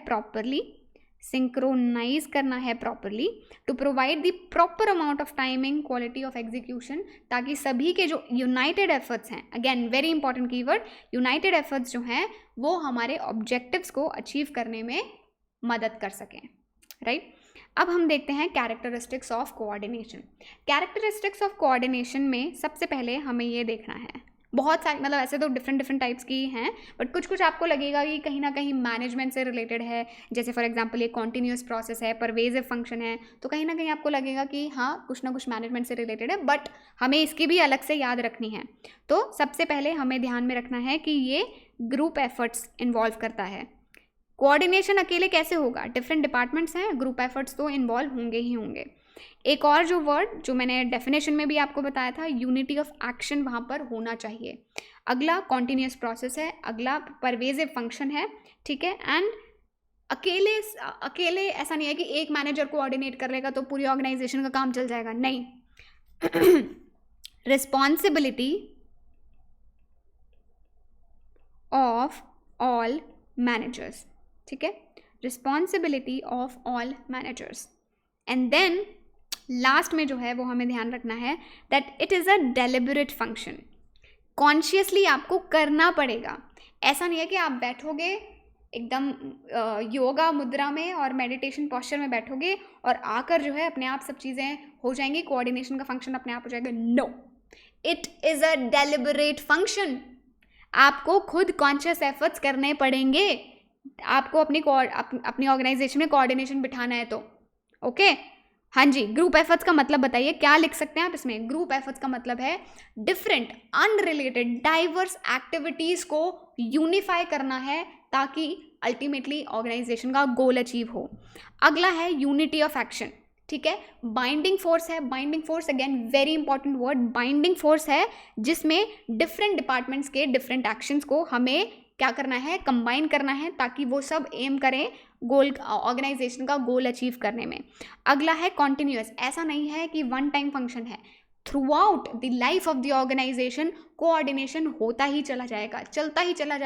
properly to provide the proper amount of timing, quality of execution, ताकि सभी के जो यूनाइटेड एफर्ट्स हैं, again very important keyword, united efforts जो हैं वो हमारे ऑब्जेक्टिव्स को अचीव करने में मदद कर सकें. राइट, अब हम देखते हैं characteristics of coordination. Characteristics of coordination में सबसे पहले हमें ये देखना है, बहुत सारी, मतलब ऐसे तो डिफरेंट टाइप्स की हैं, बट कुछ कुछ आपको लगेगा कि कहीं ना कहीं मैनेजमेंट से रिलेटेड है. जैसे फॉर एग्जांपल ये कॉन्टिन्यूस प्रोसेस है, परवेजिव फंक्शन है, तो कहीं ना कहीं आपको लगेगा कि हाँ कुछ ना कुछ मैनेजमेंट से रिलेटेड है, बट हमें इसकी भी अलग से याद रखनी है. तो सबसे पहले हमें ध्यान में रखना है कि ये ग्रुप एफर्ट्स इन्वॉल्व करता है. कोऑर्डिनेशन अकेले कैसे होगा, डिफरेंट डिपार्टमेंट्स हैं, ग्रुप एफर्ट्स तो इन्वॉल्व होंगे ही होंगे. एक और जो वर्ड जो मैंने डेफिनेशन में भी आपको बताया था, यूनिटी ऑफ एक्शन वहाँ पर होना चाहिए. अगला कॉन्टिन्यूस प्रोसेस है, अगला परवेजिव फंक्शन है. ठीक है, एंड अकेले ऐसा नहीं है कि एक मैनेजर कोऑर्डिनेट कर लेगा तो पूरी ऑर्गेनाइजेशन का काम चल जाएगा, नहीं. Responsibility of all managers. ठीक है, responsibility of all managers. And then last में जो है वो हमें ध्यान रखना है that it is a deliberate function. Consciously आपको करना पड़ेगा. ऐसा नहीं है कि आप बैठोगे एकदम योगा मुद्रा में और मेडिटेशन पोस्चर में बैठोगे और आकर जो है अपने आप सब चीज़ें हो जाएंगी, कोऑर्डिनेशन का फंक्शन अपने आप हो जाएगा. No, it is a deliberate function. आपको खुद कॉन्शियस एफर्ट्स करने पड़ेंगे, आपको अपनी ऑर्गेनाइजेशन में कोऑर्डिनेशन बिठाना है तो. ओके, हाँ जी. ग्रुप एफर्ट्स का मतलब बताइए, क्या लिख सकते हैं आप इसमें. ग्रुप एफर्ट्स का मतलब है डिफरेंट अनरिलेटेड डाइवर्स एक्टिविटीज़ को यूनिफाई करना है ताकि अल्टीमेटली ऑर्गेनाइजेशन का गोल अचीव हो. अगला है यूनिटी ऑफ एक्शन. ठीक है, बाइंडिंग फोर्स है. Binding force again very important word. Binding force है जिसमें डिफरेंट डिपार्टमेंट्स के डिफरेंट एक्शंस को हमें क्या करना है, कंबाइन करना है ताकि वो सब एम करें गोल, ऑर्गेनाइजेशन का गोल अचीव करने में. अगला है कॉन्टिन्यूअस. ऐसा नहीं है कि वन टाइम फंक्शन है, throughout the life of the organisation coordination होता ही चला जाएगा, चलता ही चला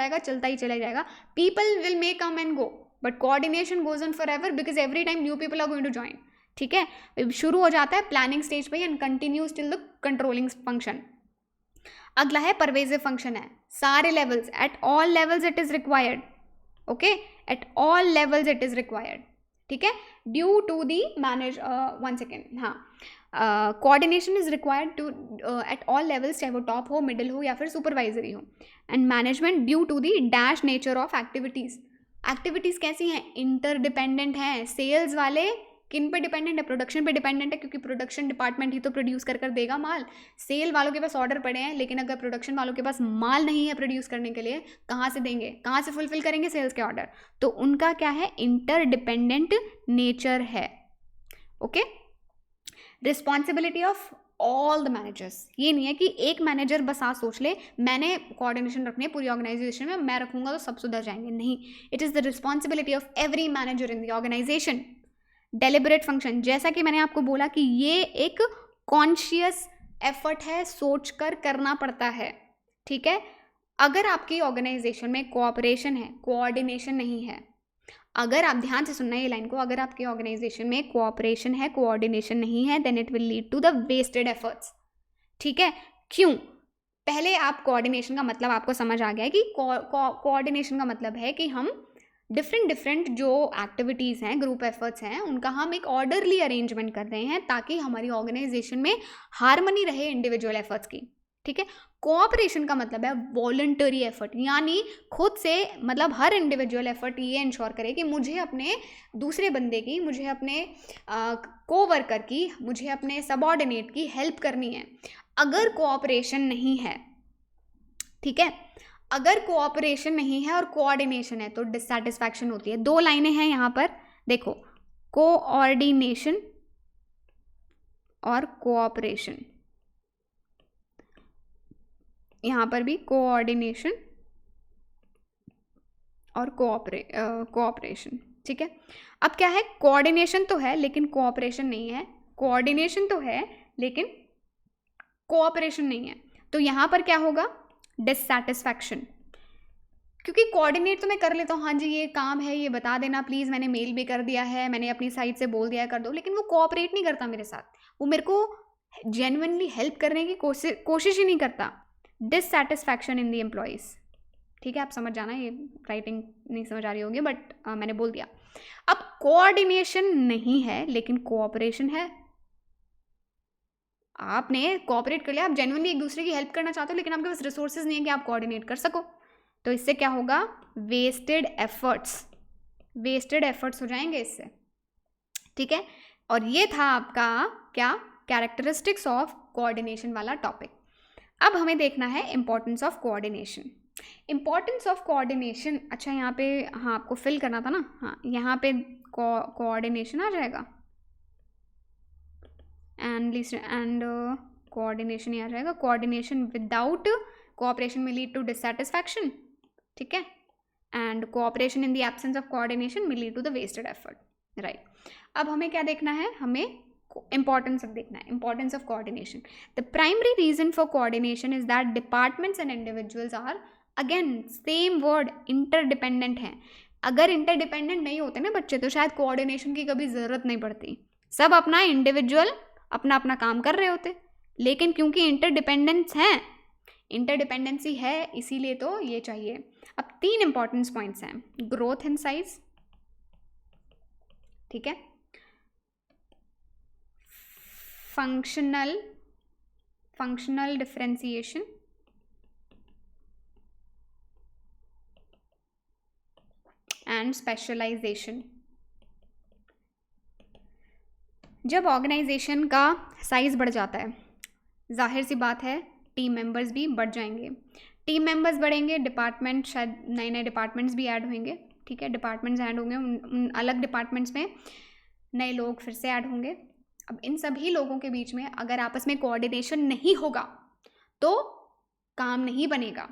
जाएगा. People will may come and go but coordination goes on forever because every time new people are going to join. ठीक है, शुरू हो जाता है प्लानिंग स्टेज पे and continues till the controlling function. अगला है परवेजिव फंक्शन है. सारे levels, at all levels it is required. Okay, at all levels it is required. ठीक है, due to the manage, one second, हाँ, coordination is required to at all levels, चाहे वो top हो, मिडिल हो या फिर सुपरवाइजरी हो. And management due to the dash nature of activities. Activities कैसी हैं, इंटरडिपेंडेंट हैं. सेल्स वाले किन पे डिपेंडेंट है? प्रोडक्शन पे डिपेंडेंट है, क्योंकि प्रोडक्शन डिपार्टमेंट ही तो प्रोड्यूस कर देगा माल। सेल वालों के पास ऑर्डर पड़े हैं, लेकिन अगर प्रोडक्शन वालों के पास माल नहीं है प्रोड्यूस करने के लिए, कहाँ से देंगे, कहाँ से फुलफिल करेंगे सेल्स के ऑर्डर? तो उनका क्या है? इंटरडिपेंडेंट नेचर है। Okay. Responsibility of all the managers, ये नहीं है कि एक मैनेजर बस आज सोच ले मैंने कोऑर्डिनेशन रखनी है पूरी ऑर्गेनाइजेशन में, मैं रखूंगा तो सब सुधर जाएंगे। नहीं, it is the responsibility of every manager in the organisation. Deliberate function, जैसा कि मैंने आपको बोला कि ये एक कॉन्शियस एफर्ट है, सोच कर करना पड़ता है। ठीक है। अगर आपकी ऑर्गेनाइजेशन में कोऑपरेशन है, कोऑर्डिनेशन नहीं है, अगर आप ध्यान से सुनना ये लाइन को, अगर आपके ऑर्गेनाइजेशन में कोऑपरेशन है, कोऑर्डिनेशन नहीं है, then it will lead to the wasted efforts. ठीक है। क्यों? पहले आप कोऑर्डिनेशन का मतलब आपको समझ आ गया है कि कोऑर्डिनेशन का मतलब है कि हम डिफरेंट जो एक्टिविटीज़ हैं, ग्रुप एफर्ट्स हैं, उनका हम एक ऑर्डरली अरेंजमेंट कर रहे हैं ताकि हमारी ऑर्गेनाइजेशन में हार्मनी रहे इंडिविजुअल एफर्ट्स की। ठीक है। कोऑपरेशन का मतलब है वॉलंटरी एफर्ट, यानी खुद से, मतलब हर इंडिविजुअल एफर्ट ये इंश्योर करे कि मुझे अपने दूसरे बंदे की, मुझे अपने कोवर्कर की, मुझे अपने सबऑर्डिनेट की हेल्प करनी है। अगर कोऑपरेशन नहीं है, ठीक है, अगर कोऑपरेशन नहीं है और कोऑर्डिनेशन है तो डिससैटिस्फैक्शन होती है। 2 लाइनें हैं यहाँ पर, देखो, कोऑर्डिनेशन और कोऑपरेशन। यहाँ पर भी कोऑर्डिनेशन और कोऑपरेशन। ठीक है। अब क्या है? कोऑर्डिनेशन तो है लेकिन कोऑपरेशन नहीं है, कोऑर्डिनेशन तो है लेकिन कोऑपरेशन नहीं है। तो यहाँ पर क्या होगा? डिससैटिस्फैक्शन। क्योंकि कोऑर्डिनेट तो मैं कर लेता हूँ, हाँ जी ये काम है, ये बता देना प्लीज़, मैंने मेल भी कर दिया है, मैंने अपनी साइड से बोल दिया है कर दो, लेकिन वो कोऑपरेट नहीं करता मेरे साथ, वो मेरे को जेन्युइनली हेल्प करने की कोशिश ही नहीं करता। Dissatisfaction in the employees. ठीक है, आप समझ जाना, ये राइटिंग नहीं समझ आ रही होगी बट मैंने बोल दिया। अब कोऑर्डिनेशन नहीं है लेकिन कोऑपरेशन है, आपने कोऑपरेट कर लिया, आप जेन्युइनली एक दूसरे की हेल्प करना चाहते हो, लेकिन आपके पास रिसोर्सेज नहीं है कि आप कोऑर्डिनेट कर सको, तो इससे क्या होगा? वेस्टेड एफर्ट्स हो जाएंगे इससे। ठीक है। और ये था आपका क्या? कैरेक्टरिस्टिक्स ऑफ कोऑर्डिनेशन वाला टॉपिक। अब हमें देखना है importance of coordination. Importance of coordination, अच्छा यहाँ पे, हाँ आपको फिल करना था ना, हाँ यहाँ पे कोऑर्डिनेशन आ जाएगा एंड कोऑर्डिनेशन ही आ जाएगा। Coordination without cooperation may lead to dissatisfaction. ठीक है। And cooperation in the absence of coordination may lead to the wasted effort. Right. अब हमें क्या देखना है? हमें importance of देखना है, importance of coordination. The primary reason for coordination is that departments and individuals are, again same word, interdependent हैं। अगर interdependent नहीं होते ना बच्चे तो शायद coordination की कभी ज़रूरत नहीं पड़ती, सब अपना इंडिविजुअल अपना अपना काम कर रहे होते, लेकिन क्योंकि इंटरडिपेंडेंस हैं, इंटरडिपेंडेंसी है, इसीलिए तो ये चाहिए। अब 3 इंपॉर्टेंस पॉइंट्स हैं, ग्रोथ इन साइज, ठीक है, फंक्शनल डिफरेंशिएशन एंड स्पेशलाइजेशन। जब ऑर्गेनाइजेशन का साइज बढ़ जाता है, जाहिर सी बात है टीम मेंबर्स भी बढ़ जाएंगे, टीम मेंबर्स बढ़ेंगे, डिपार्टमेंट, शायद नए नए डिपार्टमेंट्स भी ऐड होंगे। ठीक है, डिपार्टमेंट्स ऐड होंगे, उन अलग डिपार्टमेंट्स में नए लोग फिर से ऐड होंगे। अब इन सभी लोगों के बीच में अगर आपस में कोऑर्डिनेशन नहीं होगा तो काम नहीं बनेगा।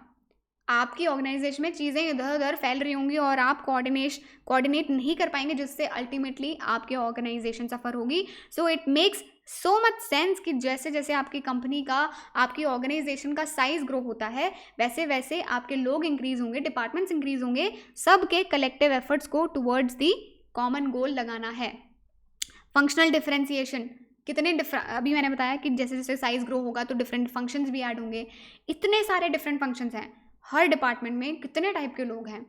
आपकी ऑर्गेनाइजेशन में चीज़ें इधर उधर फैल रही होंगी और आप कोऑर्डिनेट नहीं कर पाएंगे, जिससे अल्टीमेटली आपकी ऑर्गेनाइजेशन सफ़र होगी। So it makes so much sense कि जैसे जैसे आपकी कंपनी का, आपकी ऑर्गेनाइजेशन का साइज ग्रो होता है, वैसे वैसे आपके लोग इंक्रीज होंगे, डिपार्टमेंट्स इंक्रीज होंगे, सबके कलेक्टिव एफर्ट्स को टुवर्ड्स दी कॉमन गोल लगाना है। फंक्शनल डिफरेंशिएशन, कितने अभी मैंने बताया कि जैसे जैसे साइज ग्रो होगा तो डिफरेंट फंक्शंस भी ऐड होंगे। इतने सारे डिफरेंट फंक्शंस हैं, हर डिपार्टमेंट में कितने टाइप के लोग हैं।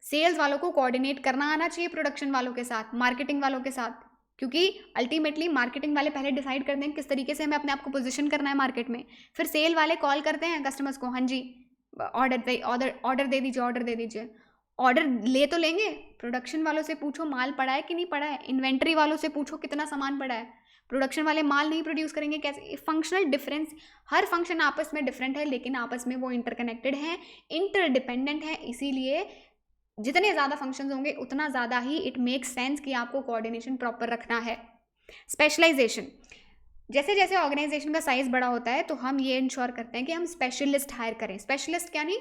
सेल्स वालों को कोऑर्डिनेट करना आना चाहिए प्रोडक्शन वालों के साथ, मार्केटिंग वालों के साथ, क्योंकि अल्टीमेटली मार्केटिंग वाले पहले डिसाइड करते हैं किस तरीके से हमें अपने आप को पोजीशन करना है मार्केट में, फिर सेल वाले कॉल करते हैं कस्टमर्स को, हाँ जी ऑर्डर दे दीजिए। ऑर्डर ले तो लेंगे, प्रोडक्शन वालों से पूछो माल पड़ा है कि नहीं पड़ा है, इन्वेंट्री वालों से पूछो कितना सामान पड़ा है, प्रोडक्शन वाले माल नहीं प्रोड्यूस करेंगे कैसे? फंक्शनल डिफरेंस, हर फंक्शन आपस में डिफरेंट है लेकिन आपस में वो इंटरकनेक्टेड हैं, इंटरडिपेंडेंट हैं, इसीलिए जितने ज़्यादा फंक्शंस होंगे उतना ज़्यादा ही इट मेक्स सेंस कि आपको कोऑर्डिनेशन प्रॉपर रखना है। स्पेशलाइजेशन, जैसे जैसे ऑर्गेनाइजेशन का साइज बड़ा होता है तो हम ये इंश्योर करते हैं कि हम स्पेशलिस्ट हायर करें। स्पेशलिस्ट क्या नहीं,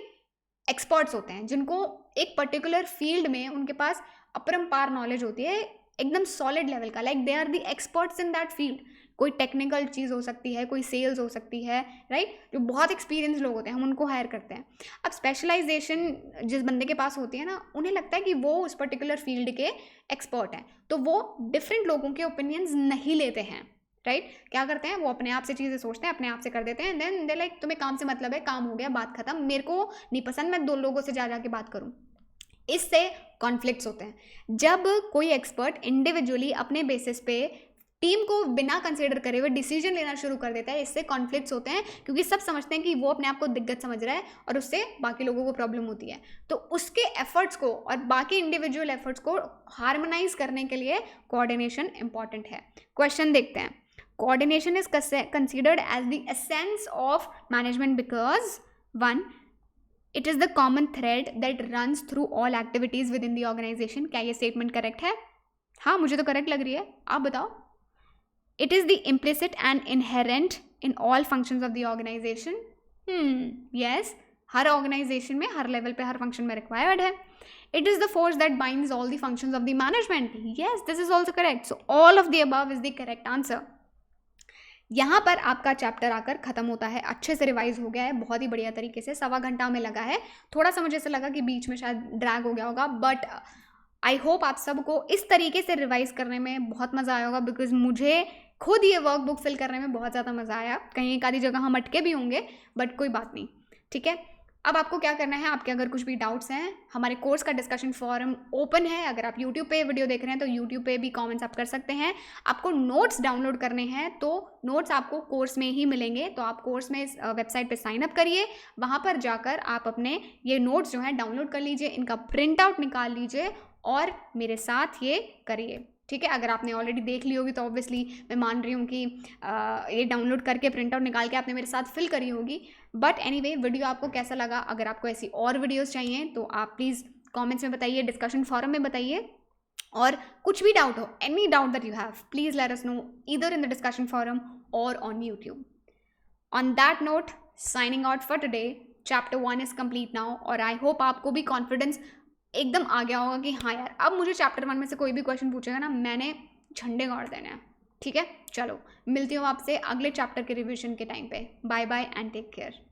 एक्सपर्ट्स होते हैं जिनको एक पर्टिकुलर फील्ड में उनके पास अपरंपार नॉलेज होती है, एकदम सॉलिड लेवल का, like they are the experts in that field. कोई टेक्निकल चीज़ हो सकती है, कोई सेल्स हो सकती है, राइट, जो बहुत एक्सपीरियंस लोग होते हैं हम उनको हायर करते हैं। अब स्पेशलाइजेशन जिस बंदे के पास होती है ना, उन्हें लगता है कि वो उस पर्टिकुलर फील्ड के एक्सपर्ट हैं, तो वो डिफरेंट लोगों के ओपिनियंस नहीं लेते हैं, राइट। क्या करते हैं, वो अपने आप से चीज़ें सोचते हैं, अपने आप से कर देते हैं, देन दे लाइक तुम्हें काम से मतलब है, काम हो गया, बात खत्म, मेरे को नहीं पसंद, मैं 2 लोगों से जा के बात करूँ। इससे कॉन्फ्लिक्ट्स होते हैं। जब कोई एक्सपर्ट इंडिविजुअली अपने बेसिस पे टीम को बिना कंसिडर करे हुए डिसीजन लेना शुरू कर देता है, इससे कॉन्फ्लिक्ट्स होते हैं, क्योंकि सब समझते हैं कि वो अपने आप को दिग्गज समझ रहा है और उससे बाकी लोगों को प्रॉब्लम होती है। तो उसके एफर्ट्स को और बाकी इंडिविजुअल एफर्ट्स को हार्मोनाइज करने के लिए कोऑर्डिनेशन इंपॉर्टेंट है। क्वेश्चन देखते हैं। Coordination is considered as the essence of management because 1, it is the common thread that runs through all activities within the organisation. क्या ये स्टेटमेंट करेक्ट है? हाँ, मुझे तो करेक्ट लग रही है, आप बताओ। It is the implicit and inherent in all functions of the organisation. Yes, हर ऑर्गेनाइजेशन में, हर लेवल पे, हर फंक्शन में रिक्वायर्ड है। It is the force that binds all the functions of the management. Yes, this is also correct. So all of the above is the correct answer. यहाँ पर आपका चैप्टर आकर खत्म होता है, अच्छे से रिवाइज हो गया है, बहुत ही बढ़िया तरीके से, 1.25 घंटा में लगा है। थोड़ा सा मुझे ऐसा लगा कि बीच में शायद ड्रैग हो गया होगा, बट आई होप आप सबको इस तरीके से रिवाइज करने में बहुत मज़ा आया होगा, बिकॉज मुझे खुद ये वर्कबुक फिल करने में बहुत ज़्यादा मज़ा आया। कहीं एक आधी जगह हम अटके भी होंगे, बट कोई बात नहीं, ठीक है। अब आपको क्या करना है, आपके अगर कुछ भी डाउट्स हैं, हमारे कोर्स का डिस्कशन फोरम ओपन है। अगर आप यूट्यूब पे वीडियो देख रहे हैं तो यूट्यूब पे भी कमेंट्स आप कर सकते हैं। आपको नोट्स डाउनलोड करने हैं तो नोट्स आपको कोर्स में ही मिलेंगे, तो आप कोर्स में वेबसाइट पे साइन अप करिए, वहाँ पर जाकर आप अपने ये नोट्स जो हैं डाउनलोड कर लीजिए, इनका प्रिंट आउट निकाल लीजिए और मेरे साथ ये करिए, ठीक है। अगर आपने ऑलरेडी देख ली होगी तो ऑब्वियसली मैं मान रही हूँ कि ये डाउनलोड करके प्रिंट आउट निकाल के आपने मेरे साथ फिल करी होगी। बट एनीवे, वीडियो आपको कैसा लगा? अगर आपको ऐसी और वीडियोस चाहिए तो आप प्लीज़ कमेंट्स में बताइए, डिस्कशन फोरम में बताइए, और कुछ भी डाउट हो, any doubt that you have, please let us know either in the discussion forum और on YouTube. On that note, signing out for today. Chapter 1 is complete now, और आई होप आपको भी कॉन्फिडेंस एकदम आ गया होगा कि हाँ यार, अब मुझे चैप्टर 1 में से कोई भी क्वेश्चन पूछेगा ना, मैंने झंडे गाड़ देने हैं, ठीक है। चलो, मिलती हूँ आपसे अगले चैप्टर के रिविजन के टाइम पे। Bye bye and take care.